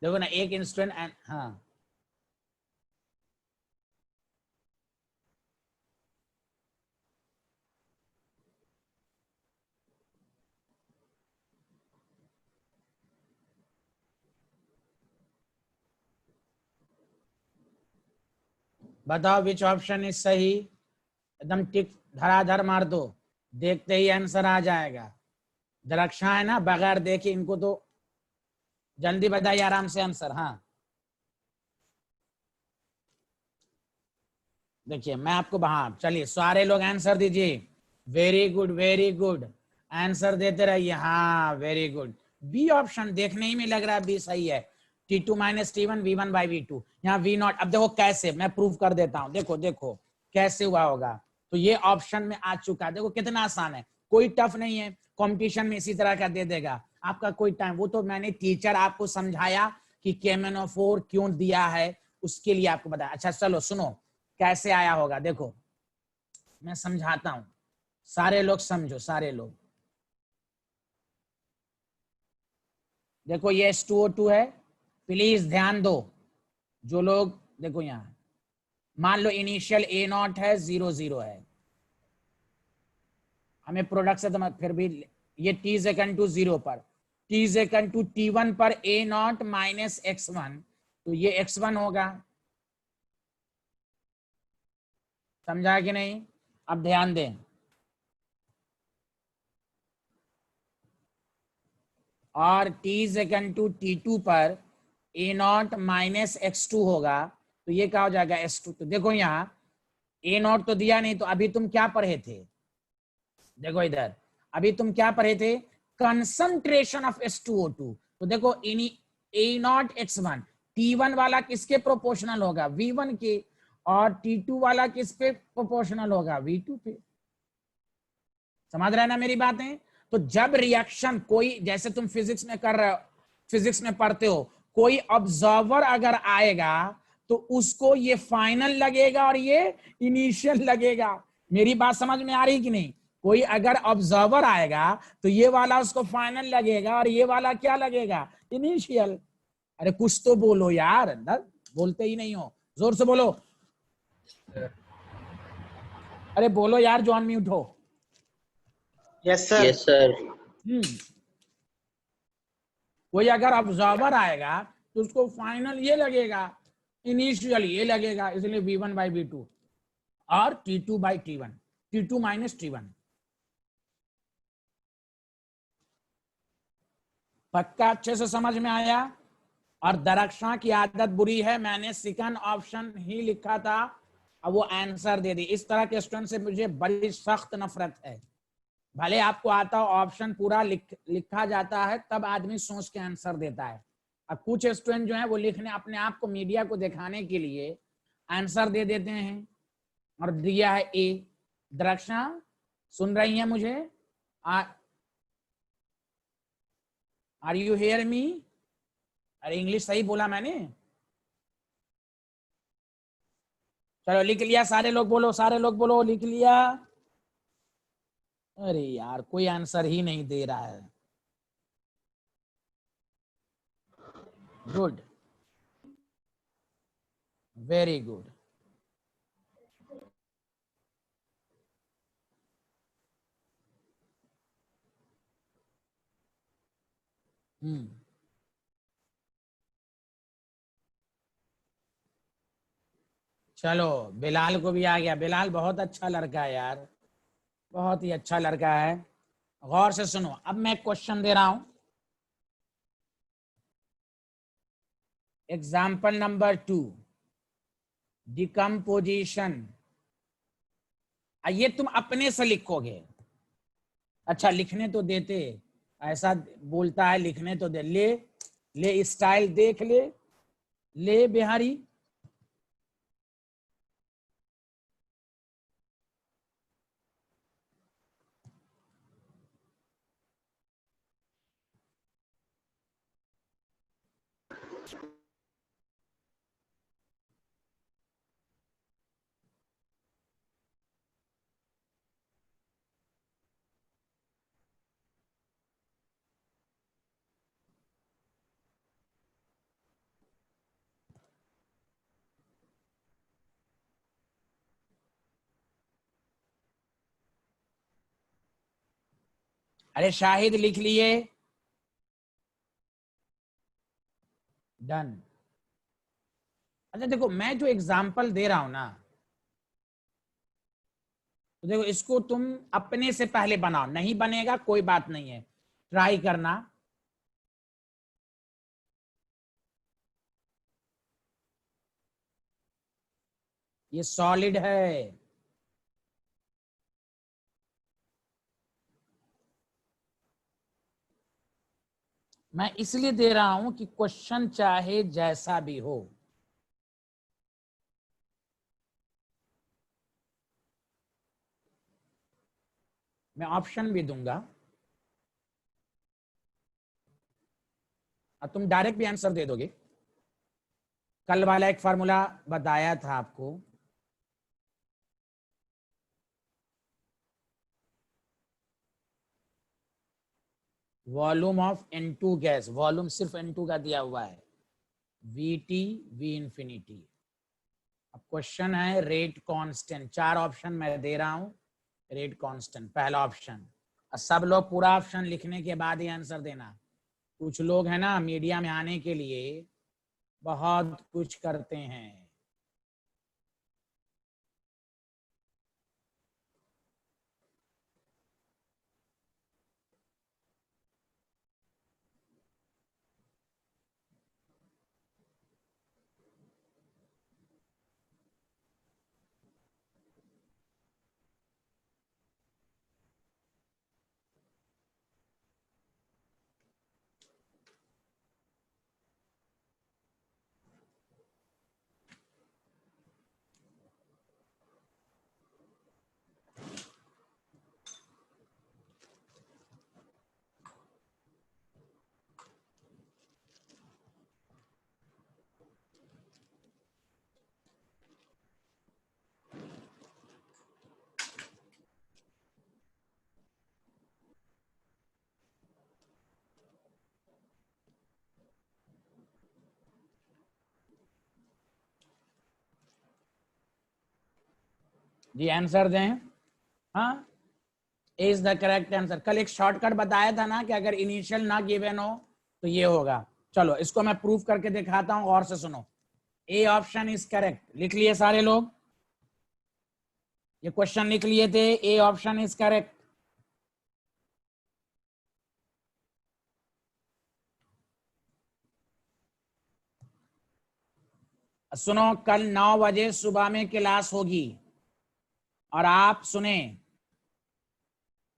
देखो ना, एक इंस्टेंट, हाँ बताओ विच ऑप्शन इज सही, एकदम टिक धराधर मार दो, देखते ही आंसर आ जाएगा। दरक्षा है ना, बगैर देखे इनको तो जल्दी बताइए आराम से आंसर। हाँ देखिए मैं आपको, हाँ चलिए सारे लोग आंसर दीजिए, very good very good, answer देते रहिए। हाँ वेरी गुड, बी ऑप्शन देखने ही में लग रहा है बी सही है। T2 minus T1 V1 by V2, यहाँ V0। अब देखो कैसे, मैं प्रूव कर देता हूँ, देखो देखो कैसे हुआ होगा। तो ये ऑप्शन में आ चुका है, देखो कितना आसान है, कोई टफ नहीं है, कंपटीशन में इसी तरह का दे देगा आपका कोई टाइम। वो तो मैंने टीचर आपको समझाया कि KMnO4 क्यों दिया है, उसके लिए आपको बताया। अच्छा चलो सुनो कैसे आया होगा, देखो मैं समझाता हूं, सारे लोग समझो, सारे लोग देखो, ये H2O2 है, प्लीज ध्यान दो जो लोग, देखो यहां मान लो इनिशियल A0 है, 0 0 है, हमें प्रोडक्ट से तो फिर भी ये T is equal to 0 पर, T is equal to T1 पर A0 माइनस X1, तो ये X1 होगा, समझा कि नहीं? अब ध्यान दें, और T is equal to T2 पर A0 माइनस X2 होगा, तो ये क्या हो जाएगा S2। तो देखो यहाँ A0 तो दिया नहीं, तो अभी तुम क्या पढ़े थे, देखो इधर अभी तुम क्या पढ़े थे, कंसंट्रेशन ऑफ H2O2। तो देखो इनी A0 X1, T1 वाला किसके प्रोपोर्शनल होगा, V1 के, और T2 वाला किस पे प्रोपोर्शनल होगा, V2 पे। समझ रहे हैं ना मेरी बातें? तो जब रिएक्शन कोई, जैसे तुम फिजिक्स में कर रहे हो, फिजिक्स में पढ़ते हो, कोई ऑब्जर्वर अगर आएगा तो उसको ये फाइनल लगेगा और ये इनिशियल लगेगा। मेरी बात समझ में आ रही कि नहीं? कोई अगर ऑब्जर्वर आएगा तो ये वाला उसको फाइनल लगेगा और ये वाला क्या लगेगा, इनिशियल। अरे कुछ तो बोलो यार, बोलते ही नहीं हो, जोर से बोलो। अरे बोलो यार, जो अनम्यूट हो। Yes sir. Yes sir. कोई अगर ऑब्जर्वर आएगा तो उसको फाइनल ये लगेगा, इनिशियल ये लगेगा, इसलिए v1 बाई v2 और t2 by t1, t2 minus t1। पक्का अच्छे से समझ में आया? और दरक्षा की आदत बुरी है, मैंने सेकंड ऑप्शन ही लिखा था, अब वो आंसर दे दी। इस तरह के स्टूडेंट से मुझे बड़ी सख्त नफरत है। भले आपको आता हो ऑप्शन पूरा लिखा जाता है, तब आदमी सोच के आंसर देता है। अब कुछ स्टूडेंट जो है वो लिखने अपने आप को मीडिया को दिखाने के लिए आंसर दे देते हैं और दिया है ए। दरक्षा सुन रही है मुझे? Are you hear me? अरे इंग्लिश सही बोला मैंने? चलो लिख लिया, सारे लोग बोलो, सारे लोग बोलो, लिख लिया। अरे यार कोई आंसर ही नहीं दे रहा है। Good, very good. चलो बिलाल को भी आ गया। बिलाल बहुत अच्छा लड़का है यार, बहुत ही अच्छा लड़का है। गौर से सुनो, अब मैं क्वेश्चन दे रहा हूं। Example number 2, decomposition. ये तुम अपने से लिखोगे। अच्छा लिखने तो देते, ऐसा बोलता है लिखने तो दे। ले ले स्टाइल देख ले बिहारी। अरे शाहिद लिख लिए? डन। अच्छा देखो, मैं जो एग्जाम्पल दे रहा हूं ना, तो देखो इसको तुम अपने से पहले बनाओ। नहीं बनेगा कोई बात नहीं है, ट्राई करना। ये सॉलिड है। मैं इसलिए दे रहा हूं कि क्वेश्चन चाहे जैसा भी हो, मैं ऑप्शन भी दूंगा और तुम डायरेक्ट भी आंसर दे दोगे। कल वाला एक फार्मूला बताया था आपको, volume of N2 gas. Volume सिर्फ N2 का दिया हुआ है, VT V इंफिनिटी। अब क्वेश्चन है रेट कांस्टेंट। 4 ऑप्शन मैं दे रहा हूं। रेट कांस्टेंट पहला ऑप्शन। सब लोग पूरा ऑप्शन लिखने के बाद ही आंसर देना। कुछ लोग है ना मीडिया में आने के लिए बहुत कुछ करते हैं। जी आंसर दें। हाँ, इज द करेक्ट आंसर। कल एक शॉर्टकट बताया था ना कि अगर इनिशियल ना गिवन हो तो ये होगा। चलो इसको मैं प्रूफ करके दिखाता हूं, और से सुनो। A option is correct. लिख लिए सारे लोग? ये क्वेश्चन लिख लिए थे, ए ऑप्शन इज करेक्ट। सुनो, कल 9 बजे सुबह में क्लास होगी और आप सुने,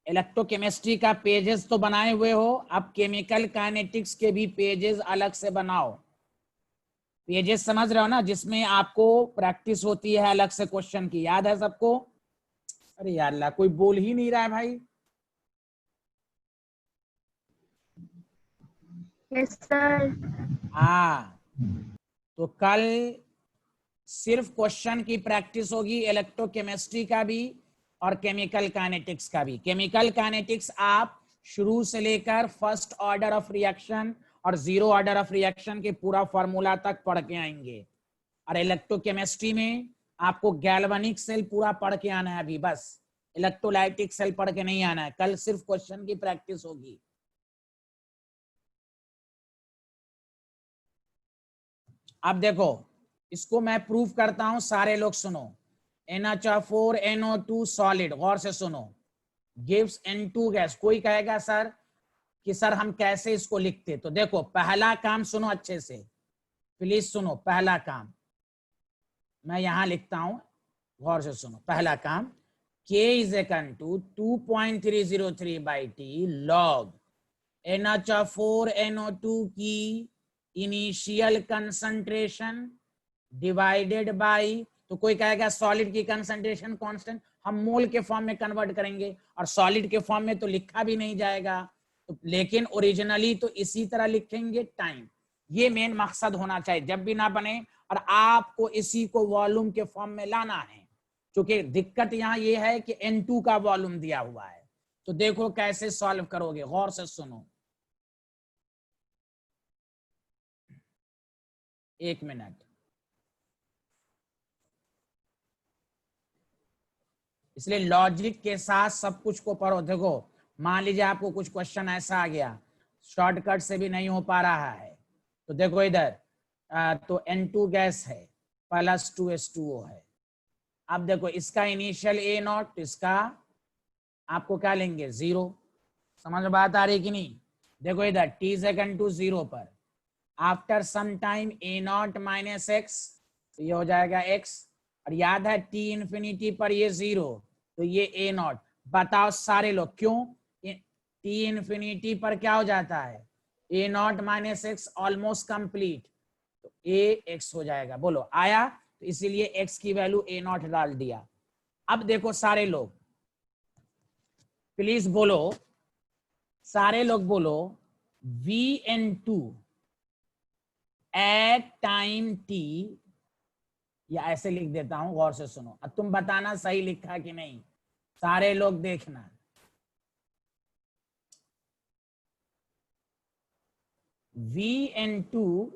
इलेक्ट्रोकेमिस्ट्री का पेजेस तो बनाए हुए हो, अब केमिकल काइनेटिक्स के भी पेजेस अलग से बनाओ। पेजेस समझ रहे हो ना, जिसमें आपको प्रैक्टिस होती है अलग से क्वेश्चन की, याद है सबको? अरे यार अल्लाह, कोई बोल ही नहीं रहा है भाई। Yes sir. हाँ, तो कल सिर्फ क्वेश्चन की प्रैक्टिस होगी, इलेक्ट्रोकेमिस्ट्री का भी और केमिकल काइनेटिक्स का भी। केमिकल काइनेटिक्स आप शुरू से लेकर फर्स्ट ऑर्डर ऑफ रिएक्शन और जीरो ऑर्डर ऑफ रिएक्शन के पूरा फॉर्मूला तक पढ़ के आएंगे। और इलेक्ट्रोकेमिस्ट्री में आपको गैल्वेनिक सेल पूरा पढ़ के आना है अभी, बस इलेक्ट्रोलाइटिक सेल पढ़ के नहीं आना है। कल सिर्फ क्वेश्चन की प्रैक्टिस होगी। अब देखो, इसको मैं प्रूफ करता हूं, सारे लोग सुनो। NH4NO2 सॉलिड, गौर से सुनो, गिव्स N2 गैस। कोई कहेगा सर कि सर हम कैसे इसको लिखते, तो देखो पहला काम सुनो अच्छे से, प्लीज सुनो। पहला काम मैं यहां लिखता हूं, गौर से सुनो। पहला काम, K is equal to 2.303/T log NH4NO2 की इनिशियल कंसंट्रेशन डिवाइडेड बाय, तो कोई कहेगा सॉलिड की कंसंट्रेशन कांस्टेंट, हम मोल के फॉर्म में कन्वर्ट करेंगे, और सॉलिड के फॉर्म में तो लिखा भी नहीं जाएगा, तो लेकिन ओरिजिनली तो इसी तरह लिखेंगे, टाइम। ये मेन मकसद होना चाहिए जब भी ना बने, और आपको इसी को वॉल्यूम के फॉर्म में लाना है, क्योंकि दिक्कत यहाँ ये है कि N2 का वॉल्यूम दिया हुआ है। तो देखो कैसे सॉल्व करोगे, गौर से सुनो। एक मिनट, इसलिए लॉजिक के साथ सब कुछ को पढ़ो। देखो मान लीजिए आपको कुछ क्वेश्चन ऐसा आ गया, शॉर्टकट से भी नहीं हो पा रहा है, तो देखो इधर तो N2 गैस है प्लस 2H2O है। अब देखो इसका इनिशियल A0, इसका आपको क्या लेंगे, 0। समझ में बात आ रही कि नहीं? देखो इधर T is equal to 0 पर after some time A0 minus x, तो ये हो जाएगा x, और याद है T इंफिनिटी पर ये 0, तो ये A0। बताओ सारे लोग क्यों? T इंफिनिटी पर क्या हो जाता है, A0 minus x almost complete, तो AX हो जाएगा। बोलो आया? तो इसीलिए x की वैल्यू A0 डाल दिया। अब देखो सारे लोग प्लीज बोलो, सारे लोग बोलो, VN2 एट टाइम T, या ऐसे लिख देता हूं, गौर से सुनो। अब तुम बताना सही लिखा कि नहीं, सारे लोग देखना। VN2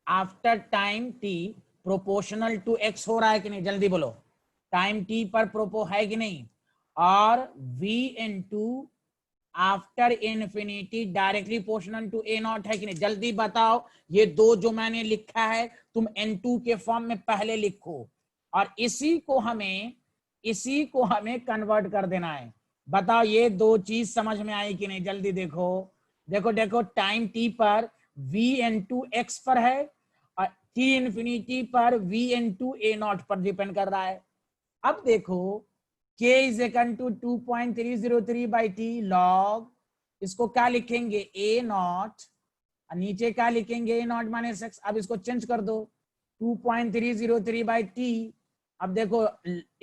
after time T proportional to x हो रहा है कि नहीं, जल्दी बोलो। टाइम T पर प्रोपो है कि नहीं? और VN2 after infinity directly proportional to A0 है कि नहीं, जल्दी बताओ। ये दो जो मैंने लिखा है तुम N2 के फॉर्म में पहले लिखो, और इसी को हमें कन्वर्ट कर देना है। बताओ ये दो चीज समझ में आई कि नहीं, जल्दी देखो। देखो देखो, टाइम T पर VN2 x पर है, और T इंफिनिटी पर VN2 A0 पर डिपेंड कर रहा है। अब देखो K is equal to 2.303/T log, इसको क्या लिखेंगे, A0, नीचे क्या लिखेंगे, A0 माइनस एक्स। अब इसको चेंज कर दो, 2.303/T। अब देखो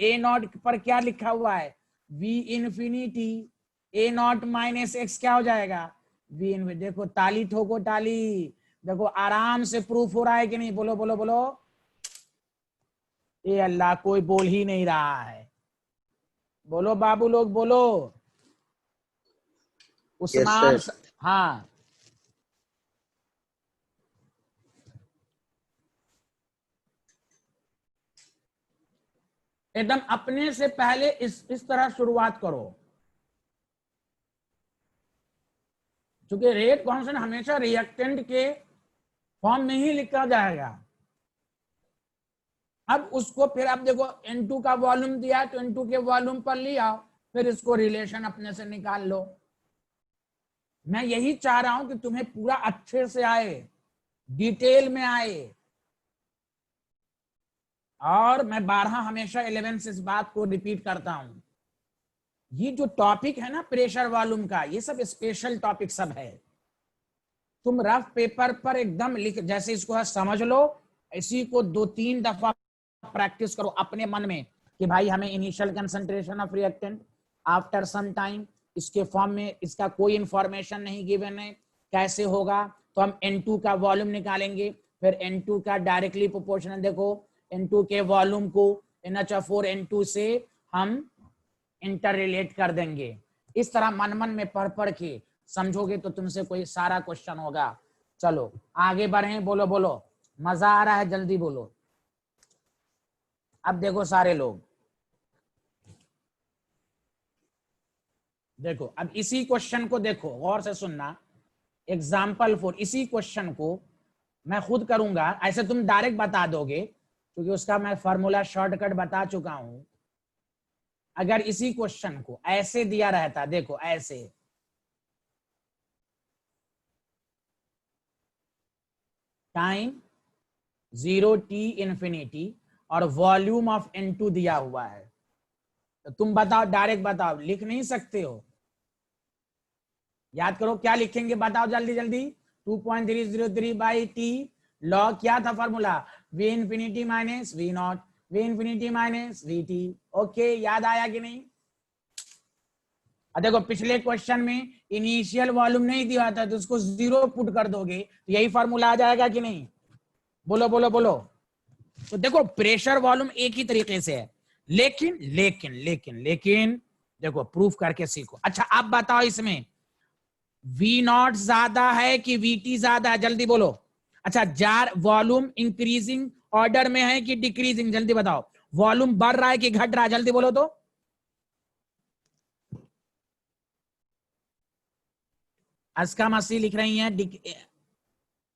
A0 पर क्या लिखा हुआ है, V infinity, A0 minus x क्या हो जाएगा, V इंफिनिटी। देखो ताली ठोको ताली, देखो आराम से प्रूफ हो रहा है कि नहीं, बोलो बोलो बोलो। ये अल्लाह, कोई बोल ही नहीं रहा है, बोलो बाबू लोग बोलो। Usman Yes, sir. हाँ, एकदम अपने से पहले इस तरह शुरुआत करो, क्योंकि रेट कांस्टेंट हमेशा रिएक्टेंट के फॉर्म में ही लिखा जाएगा। अब उसको फिर अब देखो N2 का वॉल्यूम दिया तो N2 के वॉल्यूम पर लिया, फिर इसको रिलेशन अपने से निकाल लो। मैं यही चाह रहा हूं कि तुम्हें पूरा अच्छे से आए, डिटेल में आए। और मैं 12 हमेशा 11 से इस बात को रिपीट करता हूं, ये जो टॉपिक है ना प्रेशर वॉल्यूम का, ये सब स्पेशल टॉपिक सब है। तुम रफ पेपर पर एकदम लिख, जैसे इसको समझ लो, इसी को 2-3 दफा प्रैक्टिस करो अपने मन में कि भाई हमें initial concentration of reactant after some time, इसके फॉर्म में इसका कोई इंफॉर्मेशन नहीं गिवन है, कैसे होगा? तो हम N2 का वॉल्यूम निकालेंगे, फिर N2 का डायरेक्टली प्रोपोर्शनल, देखो N2 के वॉल्यूम को NH4N2 से हम इंटर रिलेट कर देंगे। इस तरह मन मन में पढ़ पढ़ के समझोगे तो तुमसे कोई सारा क्वेश्चन होगा। चलो आगे बढ़ें, बोलो बोलो, मजा आ रहा है, जल्दी बोलो। अब देखो सारे लोग, देखो अब इसी क्वेश्चन को देखो, गौर से सुनना। एग्जाम्पल 4, इसी क्वेश्चन को मैं खुद करूंगा, ऐसे तुम डायरेक्ट बता दोगे क्योंकि उसका मैं फॉर्मूला शॉर्टकट बता चुका हूं। अगर इसी क्वेश्चन को ऐसे दिया रहता, देखो ऐसे, टाइम 0t इंफिनिटी और वॉल्यूम ऑफ N2 दिया हुआ है, तो तुम बताओ, डायरेक्ट बताओ, लिख नहीं सकते हो? याद करो क्या लिखेंगे, बताओ जल्दी जल्दी। 2.303 बाई टी, लॉग क्या था formula? V infinity minus V not, V infinity minus VT। Okay, याद आया कि नहीं? देखो पिछले क्वेश्चन में इनिशियल वॉल्यूम नहीं दिया था तो उसको 0 पुट कर दोगे तो यही फॉर्मूला आ जाएगा कि नहीं? बोलो बोलो बोलो। तो देखो प्रेशर वॉल्यूम एक ही तरीके से है, लेकिन लेकिन लेकिन लेकिन देखो प्रूफ करके सीखो। अच्छा आप बताओ इसमें V नॉट ज्यादा है कि VT ज्यादा है? जल्दी बोलो। अच्छा जार वॉल्यूम इंक्रीजिंग ऑर्डर में है कि डिक्रीजिंग? जल्दी बताओ। वॉल्यूम बढ़ रहा है कि घट रहा है? जल्दी बोलो तो। अस्का मसी लिख रही हैं,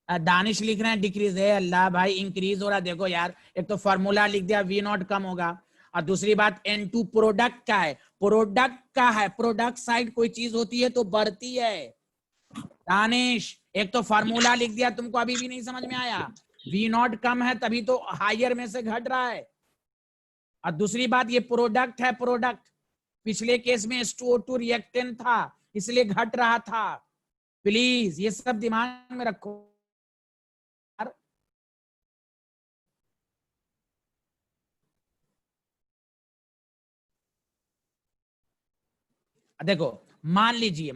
दानिश लिख रहे हैं डिक्रीज है। अल्लाह भाई इंक्रीज हो रहा है। देखो यार, एक तो फॉर्मूला लिख दिया V नॉट कम होगा, और दूसरी बात N2 प्रोडक्ट का है, प्रोडक्ट का है, प्रोडक्ट साइड कोई चीज होती है तो बढ़ती है। दानिश एक तो फॉर्मूला लिख दिया, तुमको अभी भी नहीं समझ में आया? V नॉट कम है तभी तो हायर में से घट रहा है, और दूसरी बात ये प्रोडक्ट है, प्रोडक्ट पिछले केस में H2O2 रिएक्टेंट था इसलिए घट रहा था। प्लीज ये सब दिमाग में रखो। देखो मान लीजिए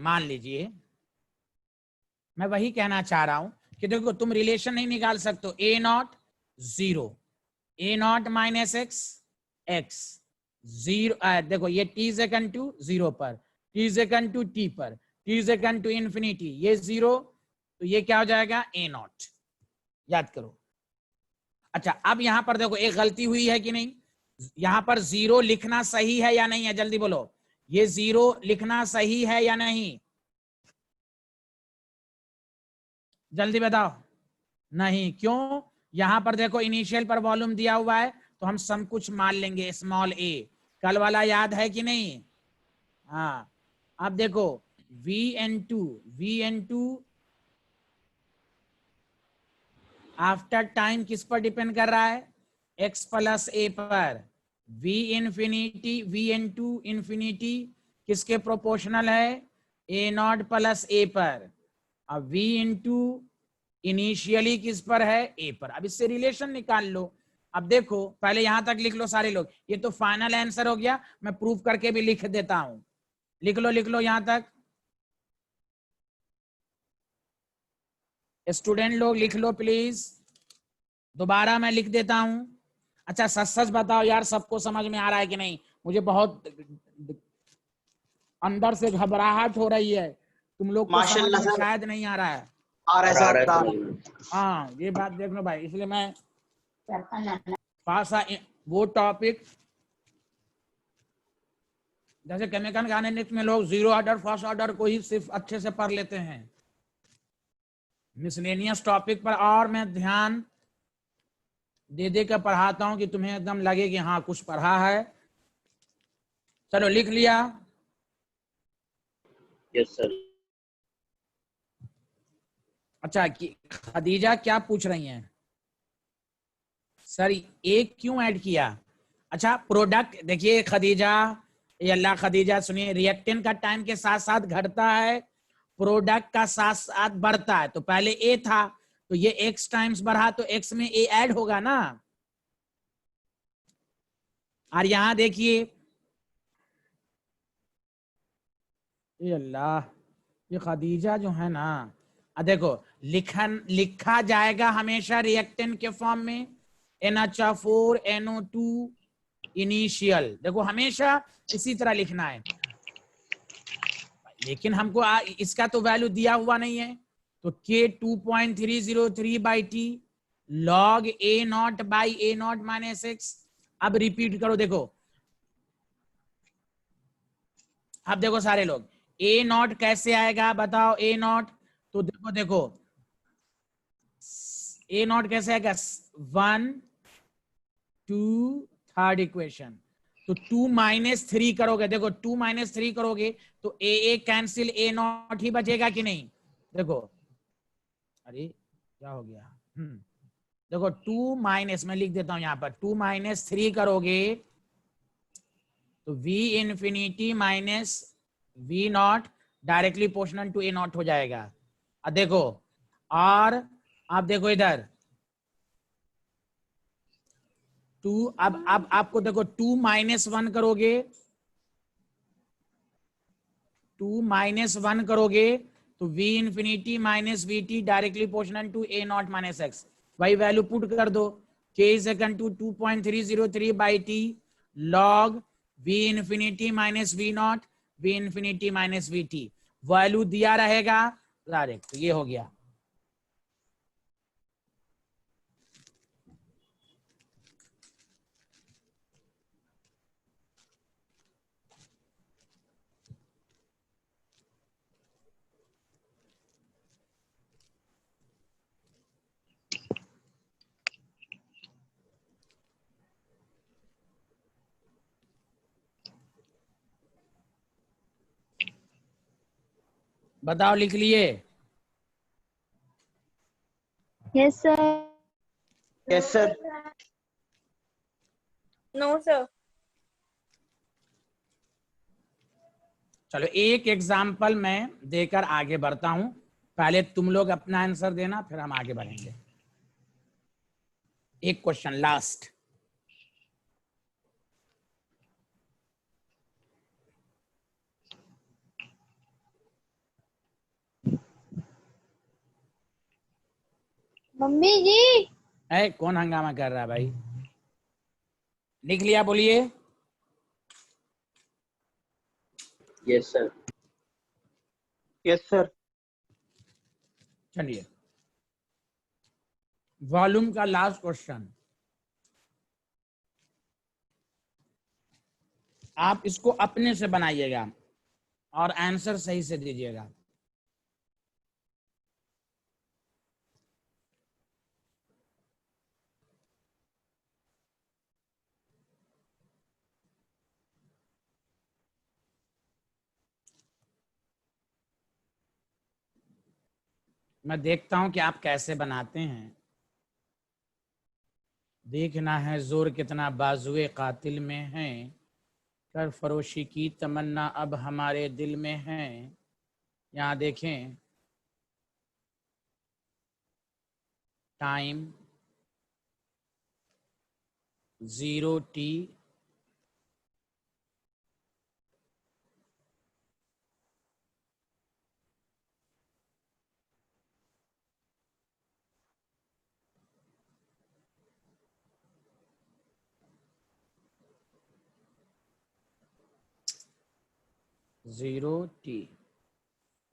मैं वही कहना चाह रहा हूं कि देखो तुम रिलेशन नहीं निकाल सकते हो। A not 0, A not minus x 0, देखो ये t इज इक्वल टू 0 पर, t is equal to t पर, t is equal to infinity, ये 0, तो ये क्या हो जाएगा? A nought. याद करो। अच्छा अब यहां पर देखो एक गलती हुई है कि नहीं? यहां पर 0 लिखना सही है या नहीं है? जल्दी बोलो, ये 0 लिखना सही है या नहीं? जल्दी बताओ। नहीं, क्यों? यहां पर देखो इनिशियल पर वॉल्यूम दिया हुआ है तो हम सब कुछ मान लेंगे स्मॉल a, कल वाला याद है कि नहीं? हाँ अब देखो VN2 आफ्टर टाइम किस पर डिपेंड कर रहा है? x प्लस a पर। V इंफिनिटी VN2 इंफिनिटी किसके प्रोपोर्शनल है? A नॉट प्लस a पर। अब V इंटू इनिशियली किस पर है? A पर। अब इससे रिलेशन निकाल लो। अब देखो पहले यहां तक लिख लो सारे लोग, ये तो फाइनल आंसर हो गया, मैं प्रूफ करके भी लिख देता हूं। लिख लो यहां तक, स्टूडेंट लोग लिख लो प्लीज, दोबारा मैं लिख देता हूं। अच्छा सच सच बताओ यार, सबको समझ में आ रहा है कि नहीं? मुझे बहुत अंदर से घबराहट हो रही है, तुम लोग को समझ में शायद नहीं आ रहा है। आ रहा है सर। हाँ ये बात देख लो भाई, इसलिए मैं पास वो टॉपिक जैसे केमिकल ऑर्गेनिक्स में लोग 0 ऑर्डर फर्स्ट ऑर्डर को ही सिर्फ अच्छे से पढ़ लेते हैं, मिसलेनियस टॉपिक पर और मैं ध्यान दे कर पढ़ाता हूं कि तुम्हें एकदम लगे कि हाँ कुछ पढ़ा है। चलो लिख लिया। Yes sir. अच्छा खदीजा क्या पूछ रही हैं? सर एक क्यों ऐड किया? अच्छा प्रोडक्ट देखिए खदीजा, ये अल्लाह खदीजा सुनिए, रिएक्टेंट का टाइम के साथ साथ घटता है, प्रोडक्ट का साथ साथ बढ़ता है। तो पहले ए था तो ये x टाइम्स बढ़ा तो x में a ऐड होगा ना। और यहां देखिए ये अल्लाह, ये खदीजा जो है ना, देखो लिखा जाएगा हमेशा रिएक्टेंट के फॉर्म में NH4 NO2 इनिशियल, देखो हमेशा इसी तरह लिखना है। लेकिन हमको इसका तो वैल्यू दिया हुआ नहीं है, तो K 2.303/T log A0/A0 minus x। अब रिपीट करो, देखो अब देखो सारे लोग A0 कैसे आएगा बताओ? A0 तो देखो A0 कैसे आएगा? 1 2 थर्ड इक्वेशन, तो 2 - 3 करोगे, देखो 2 - 3 करोगे तो A कैंसिल A0 ही बचेगा कि नहीं? देखो अरे क्या हो गया, देखो 2 माइनस, मैं लिख देता हूं यहां पर, 2 - 3 करोगे तो V infinity minus V0 directly proportional to A0 हो जाएगा। अब देखो, और आप देखो इधर 2, अब आपको देखो 2 - 1 करोगे, 2 - 1 करोगे तो V infinity minus VT directly proportional to A0 minus x, वही वैल्यू पुट कर दो। K is equal to 2.303/T log V infinity minus V0 V infinity minus VT, value दिया रहेगा डायरेक्ट, ये हो गया। बताओ लिख लिए? Yes, sir. Yes sir. No sir. चलो एक एग्जाम्पल मैं देकर आगे बढ़ता हूं, पहले तुम लोग अपना आंसर देना फिर हम आगे बढ़ेंगे। एक क्वेश्चन लास्ट, मम्मी जी। है कौन हंगामा कर रहा है भाई? लिख लिया बोलिए। Yes sir. Yes sir. चलिए वॉल्यूम का लास्ट क्वेश्चन, आप इसको अपने से बनाइएगा और आंसर सही से दीजिएगा। मैं देखता हूं कि आप कैसे बनाते हैं। देखना है जोर कितना बाजुए कातिल में है, कर फरोशी की तमन्ना अब हमारे दिल में है। यहाँ देखें टाइम 0T0T,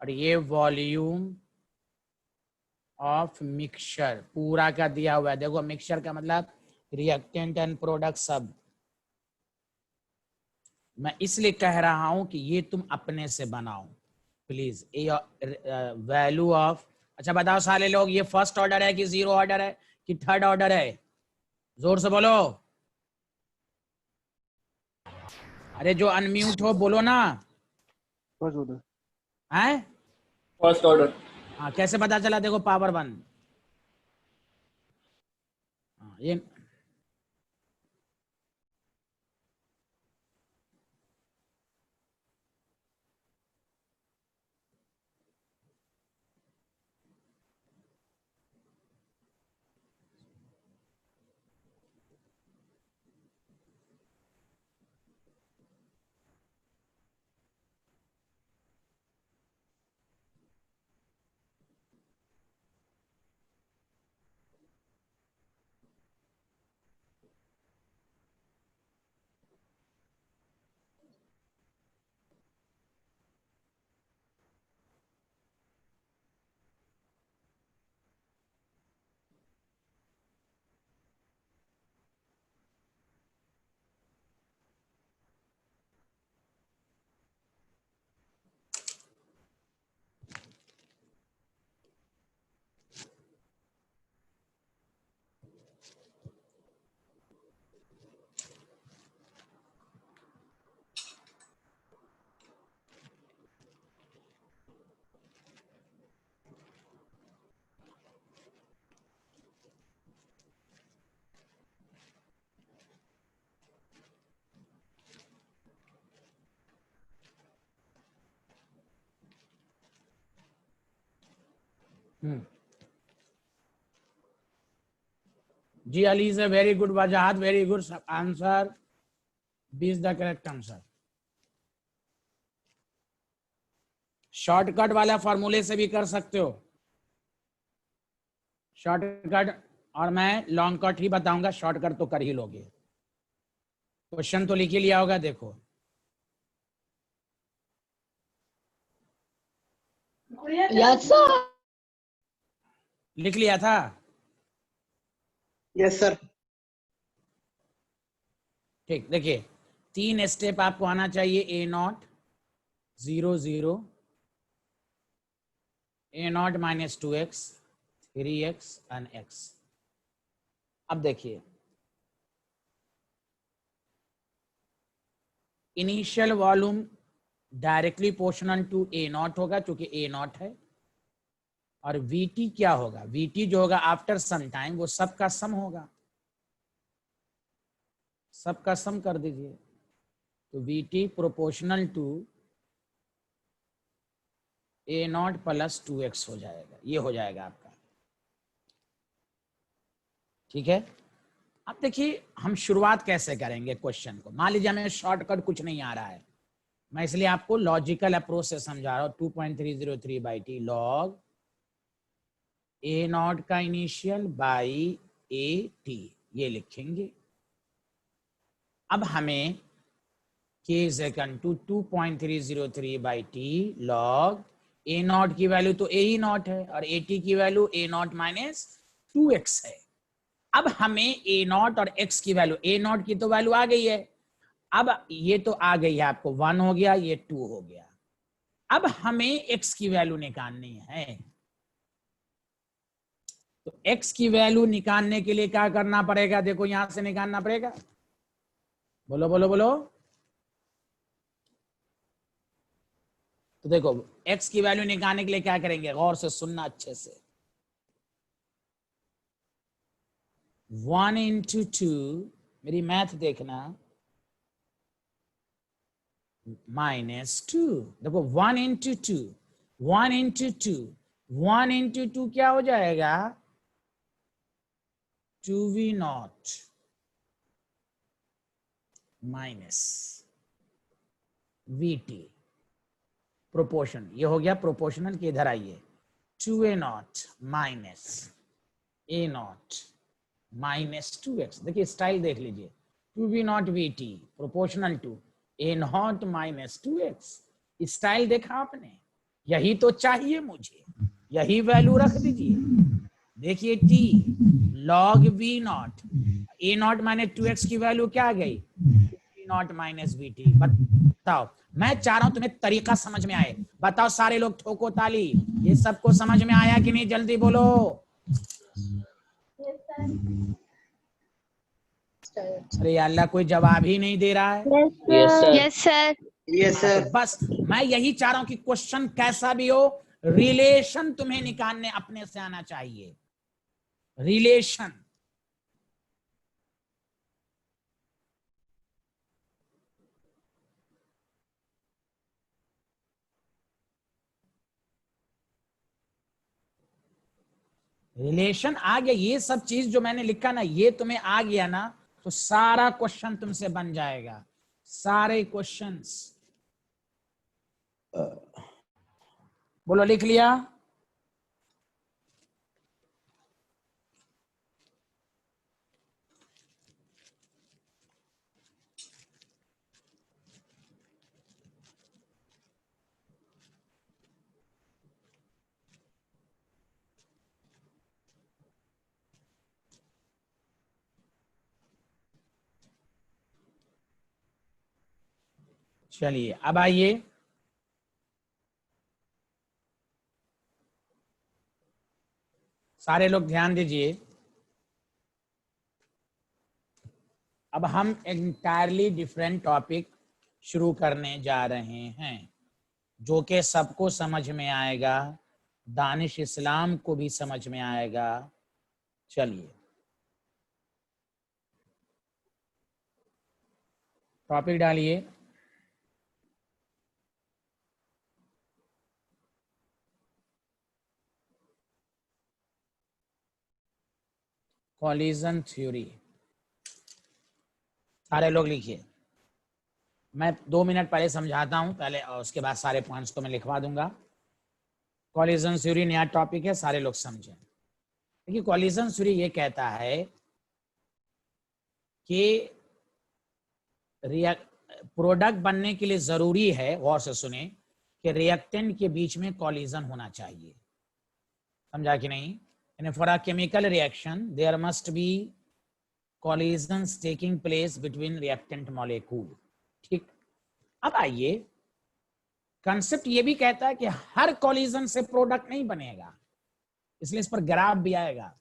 और ये वॉल्यूम ऑफ मिक्सचर पूरा का दिया हुआ है। देखो मिक्सचर का मतलब रिएक्टेंट एंड प्रोडक्ट सब। मैं इसलिए कह रहा हूं कि ये तुम अपने से बनाओ प्लीज। वैल्यू ऑफ, अच्छा बताओ सारे लोग, ये फर्स्ट ऑर्डर है कि जीरो ऑर्डर है कि थर्ड ऑर्डर है? जोर से बोलो। अरे जो अनम्यूट हो बोलो ना। First order. हैं? First order. हाँ, कैसे पता चला? देखो पावर 1। ये जी अली से very good, Wajahat very good answer, B is the correct answer. Shortcut वाला फॉर्मूले से भी कर सकते हो, शॉर्टकट, और मैं लॉन्ग कट ही बताऊंगा, शॉर्टकट तो कर ही लोगे। क्वेश्चन तो लिख ही लिया होगा, देखो। Yes sir. लिख लिया था? Yes sir. ठीक, देखिए 3 स्टेप आपको आना चाहिए। A0 0 0, A0 minus 2x 3x and x। अब देखिए initial volume directly proportional to A0 होगा क्योंकि A0 है, और VT क्या होगा? VT जो होगा आफ्टर सम टाइम वो सबका सम होगा, सबका सम कर दीजिए। तो VT proportional to A0 plus 2x हो जाएगा, ये हो जाएगा आपका। ठीक है, अब देखिए हम शुरुआत कैसे करेंगे क्वेश्चन को। मान लीजिए हमें शॉर्टकट कुछ नहीं आ रहा है, मैं इसलिए आपको लॉजिकल अप्रोच से समझा रहा हूं। 2.303/t लॉग A0 का इनिशियल बाई AT, ये लिखेंगे। अब हमें k is equal to 2.303/t log A0 की वैल्यू तो A0 है और AT की वैल्यू A0 माइनस 2x है। अब हमें A0 और x की वैल्यू, A0 की तो वैल्यू आ गई है, अब ये तो आ गई है आपको, 1 हो गया, ये 2 हो गया। अब हमें x की वैल्यू निकालनी है, तो x की वैल्यू निकालने के लिए क्या करना पड़ेगा? देखो यहां से निकालना पड़ेगा, बोलो बोलो बोलो। तो देखो x की वैल्यू निकालने के लिए क्या करेंगे, गौर से सुनना अच्छे से। 1 इंटू 2, मेरी मैथ देखना, माइनस 2। देखो 1 इंटू 2, 1 इंटू 2, 1 इंटू 2 क्या हो जाएगा? 2v0 माइनस VT प्रोपोर्शन, ये हो गया प्रोपोर्शनल के, इधर आइए। 2A0 minus A0 minus 2x। देखिए स्टाइल देख लीजिए, 2v0 VT proportional to A0 minus 2x। Style देखा आपने? यही तो चाहिए मुझे, यही वैल्यू रख दीजिए। देखिए T log V0, A0 minus 2x की वैल्यू क्या आ गई? V0 minus VT। बताओ, मैं चाह रहा हूं तुम्हें तरीका समझ में आए। बताओ सारे लोग ठोको ताली, ये सबको समझ में आया कि नहीं? जल्दी बोलो। अरे अल्लाह, कोई जवाब ही नहीं दे रहा है। Yes sir. यस हाँ, सर। तो बस मैं यही चाह रहा हूं कि क्वेश्चन कैसा भी हो, रिलेशन तुम्हें निकालने अपने से आना चाहिए। रिलेशन, रिलेशन आ गया। ये सब चीज जो मैंने लिखा ना, ये तुम्हें आ गया ना, तो सारा क्वेश्चन तुमसे बन जाएगा, सारे क्वेश्चंस। बोलो, लिख लिया? चलिए अब आइए, सारे लोग ध्यान दीजिए। अब हम एंटायरली डिफरेंट टॉपिक शुरू करने जा रहे हैं, जो कि सबको समझ में आएगा, दानिश इस्लाम को भी समझ में आएगा। चलिए टॉपिक डालिए। कॉलिजन थ्योरी, सारे लोग लिखिए। मैं 2 मिनट पहले समझाता हूं पहले, और उसके बाद सारे पॉइंट्स को मैं लिखवा दूंगा। कॉलिजन थ्योरी नया टॉपिक है, सारे लोग समझें। देखिए, कॉलिजन थ्योरी ये कहता है कि प्रोडक्ट बनने के लिए जरूरी है, गौर से सुने, कि रिएक्टेंट के बीच में कॉलिजन होना चाहिए। समझा कि नहीं? For a chemical reaction there must be collisions taking place between reactant molecule. ठीक, अब आइए, कंसेप्ट ये भी कहता है कि हर कॉलिजन से प्रोडक्ट नहीं बनेगा, इसलिए इस पर ग्राफ भी आएगा।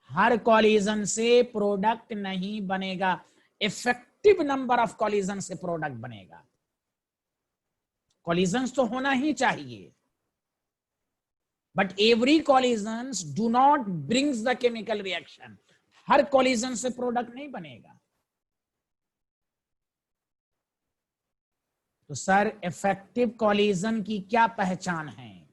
हर कॉलिजन से प्रोडक्ट नहीं बनेगा, इफेक्टिव नंबर ऑफ कॉलिजन से प्रोडक्ट बनेगा। कॉलिजन्स तो होना ही चाहिए, but every collisions do not brings the chemical reaction. Her collision से प्रोडक्ट नहीं बनेगा। तो सर, इफेक्टिव कॉलिजन की क्या पहचान है?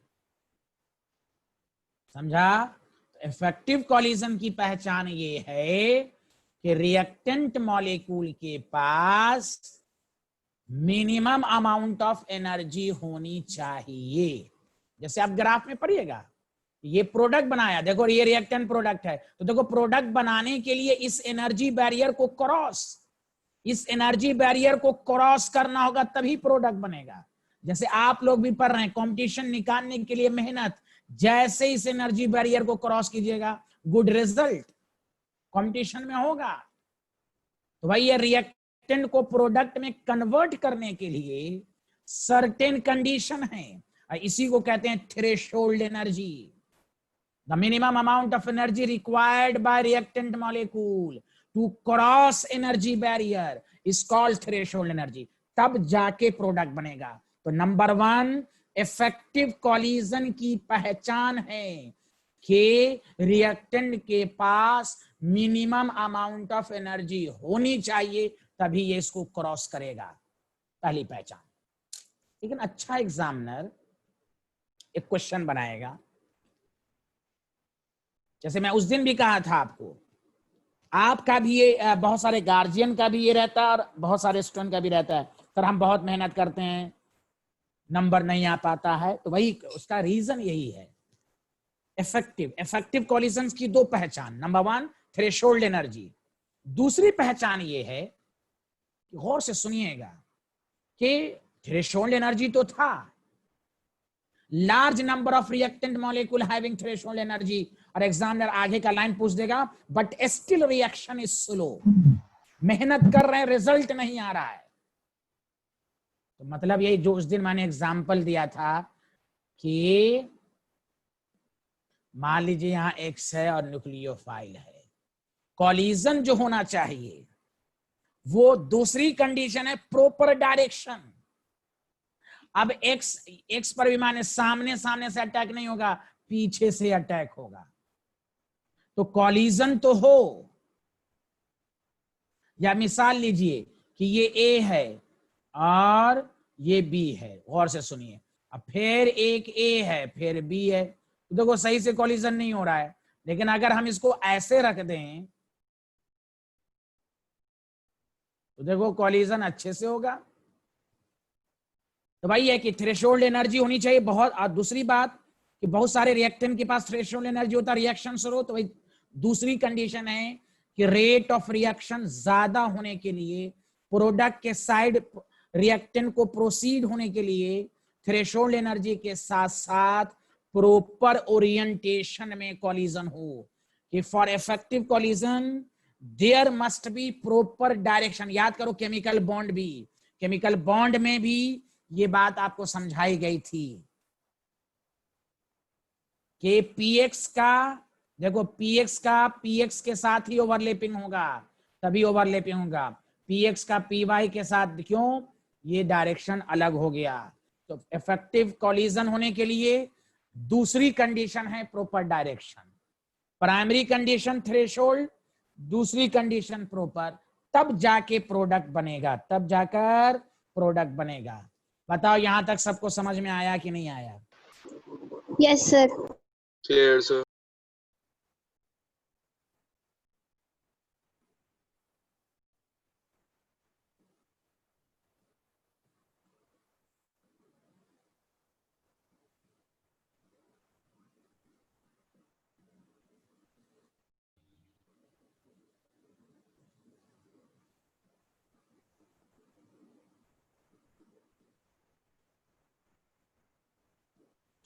समझा? इफेक्टिव कॉलिजन की पहचान ये है कि रिएक्टेंट मॉलिक्यूल के पास मिनिमम अमाउंट ऑफ एनर्जी होनी चाहिए। जैसे आप ग्राफ में पढ़िएगा, ये प्रोडक्ट बनाया, देखो ये रिएक्टेंट प्रोडक्ट है, तो देखो प्रोडक्ट बनाने के लिए इस एनर्जी बैरियर को क्रॉस करना होगा, तभी प्रोडक्ट बनेगा। जैसे आप लोग भी पढ़ रहे हैं, कंपटीशन निकालने के लिए मेहनत, जैसे इस एनर्जी बैरियर को क्रॉस कीजिएगा, गुड रिजल्ट कंपटीशन में होगा। तो भाई ये रिएक्टेंट को प्रोडक्ट में कन्वर्ट करने के लिए सर्टेन कंडीशन है, इसी को कहते हैं threshold energy. The minimum amount of energy required by reactant molecule to cross energy barrier is called threshold energy, तब जाके प्रोडक्ट बनेगा। तो नंबर 1 इफेक्टिव कॉलिजन की पहचान है कि रिएक्टेंट के पास मिनिमम अमाउंट ऑफ एनर्जी होनी चाहिए, तभी ये इसको क्रॉस करेगा। पहली पहचान। लेकिन अच्छा एग्जामिनर एक क्वेश्चन बनाएगा, जैसे मैं उस दिन भी कहा था आपको, आपका भी ये, बहुत सारे गार्जियन का भी ये रहता है और बहुत सारे स्टूडेंट का भी रहता है, सर हम बहुत मेहनत करते हैं, नंबर नहीं आ पाता है। तो वही उसका रीजन यही है। इफेक्टिव कॉलिजन्स की 2 पहचान, नंबर 1 थ्रेशोल्ड एनर्जी, दूसरी पहचान ये है कि गौर से सुनिएगा कि थ्रेशोल्ड एनर्जी तो था, large number of reactant molecule having threshold energy, और एग्जामिनर आगे का लाइन पूछ देगा but still reaction is slow, मेहनत कर रहे हैं, रिजल्ट नहीं आ रहा है। तो मतलब यही जो उस दिन मैंने एग्जांपल दिया था कि मान लीजिए यहां X है और न्यूक्लियोफाइल है, कॉलिजन जो होना चाहिए वो दूसरी कंडीशन है प्रॉपर डायरेक्शन। अब एक्स पर विमान सामने सामने से अटैक नहीं होगा, पीछे से अटैक होगा। तो कॉलिजन तो हो, या मिसाल लीजिए कि ये ए है और ये बी है, गौर से सुनिए। अब फिर एक ए है फिर बी है, तो देखो सही से कॉलिजन नहीं हो रहा है। लेकिन अगर हम इसको ऐसे रख दें तो देखो कॉलिजन अच्छे से होगा। तो भाई है कि थ्रेशोल्ड एनर्जी होनी चाहिए बहुत। और दूसरी बात कि बहुत सारे रिएक्टेंट के पास थ्रेशोल्ड एनर्जी होता है रिएक्शन शुरू, तो भाई दूसरी कंडीशन है कि रेट ऑफ रिएक्शन ज्यादा होने के लिए, प्रोडक्ट के साइड रिएक्टेंट को प्रोसीड होने के लिए थ्रेशोल्ड एनर्जी के साथ साथ प्रॉपर ओरिएंटेशन में कॉलिजन हो। कि for effective collision there must be proper direction. याद करो केमिकल बॉन्ड भी, केमिकल बॉन्ड में भी ये बात आपको समझाई गई थी कि पीएक्स का, देखो पीएक्स का पीएक्स के साथ ही ओवरलैपिंग होगा, तभी ओवरलैपिंग होगा। पीएक्स का पीवाई के साथ क्यों, ये डायरेक्शन अलग हो गया। तो इफेक्टिव कॉलिजन होने के लिए दूसरी कंडीशन है proper direction. Primary condition threshold, दूसरी कंडीशन प्रॉपर, तब जाके प्रोडक्ट बनेगा, तब जाकर प्रोडक्ट बनेगा। बताओ यहां तक सबको समझ में आया कि नहीं आया? Yes sir. Clear sir.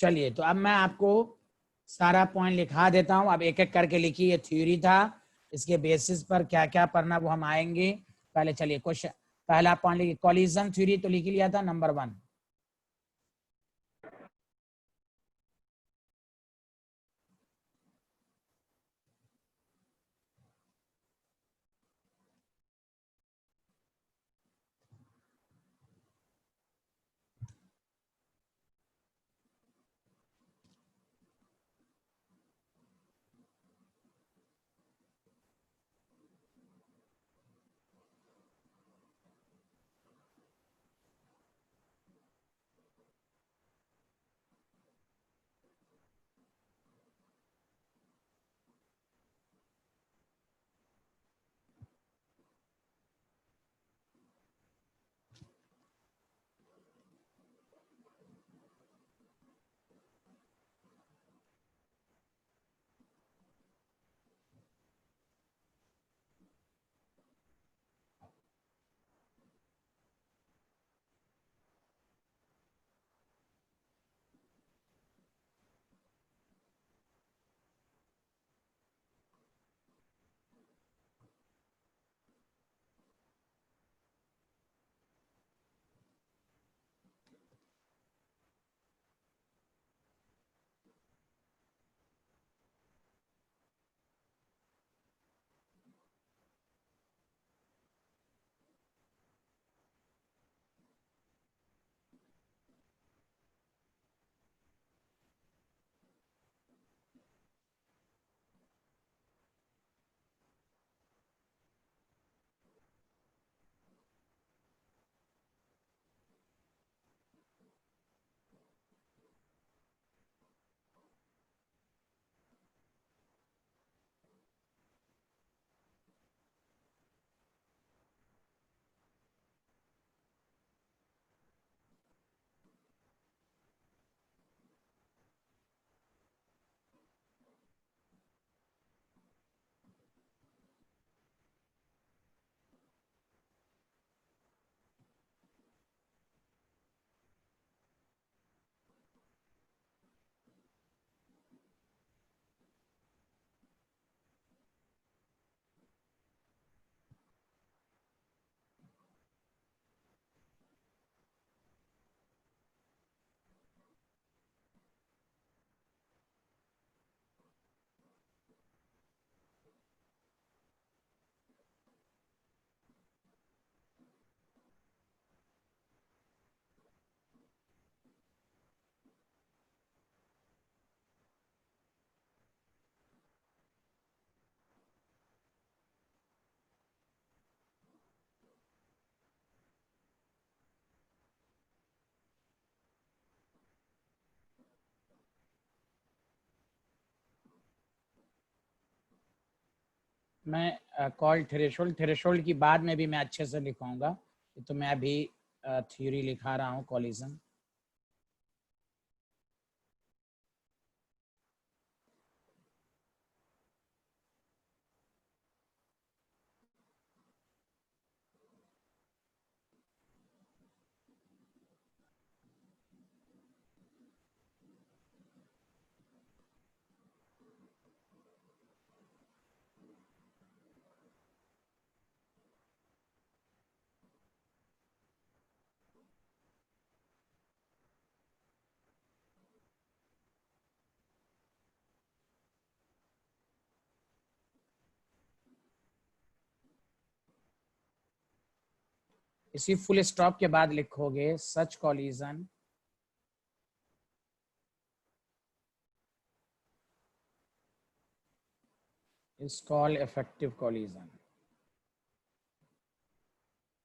चलिए तो अब मैं आपको सारा पॉइंट लिखा देता हूं। अब एक एक करके लिखिए। ये थ्योरी था, इसके बेसिस पर क्या क्या पढ़ना वो हम आएंगे। पहले चलिए क्वेश्चन, पहला पॉइंट लिखिए, कॉलिजन थ्योरी तो लिख लिया था नंबर 1। मैं कॉल थ्रेशोल्ड की बाद में भी मैं अच्छे से लिखाऊंगा, तो मैं अभी थ्योरी लिखा रहा हूँ कॉलिजन। इसी फुल स्टॉप के बाद लिखोगे such collision is called effective collision.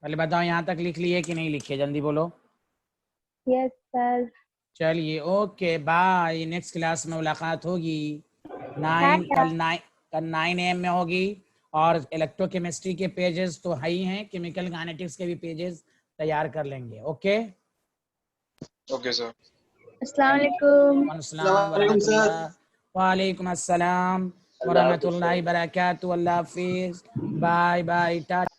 पहले बताओ यहाँ तक लिख लिए कि नहीं लिखे, जल्दी बोलो। Yes sir. चलिए ओके बाय, नेक्स्ट क्लास में मुलाकात होगी। कल 9 AM में होगी। और इलेक्ट्रोकेमिस्ट्री के पेजेस तो है ही हैं, केमिकल काइनेटिक्स के भी पेजेस तैयार कर लेंगे। Okay okay sir. अस्सलाम वालेकुम। वालेकुम अस्सलाम वरहमतुल्लाहि बरकातहू। अल्लाह हाफिज, बाय बाय, टाटा।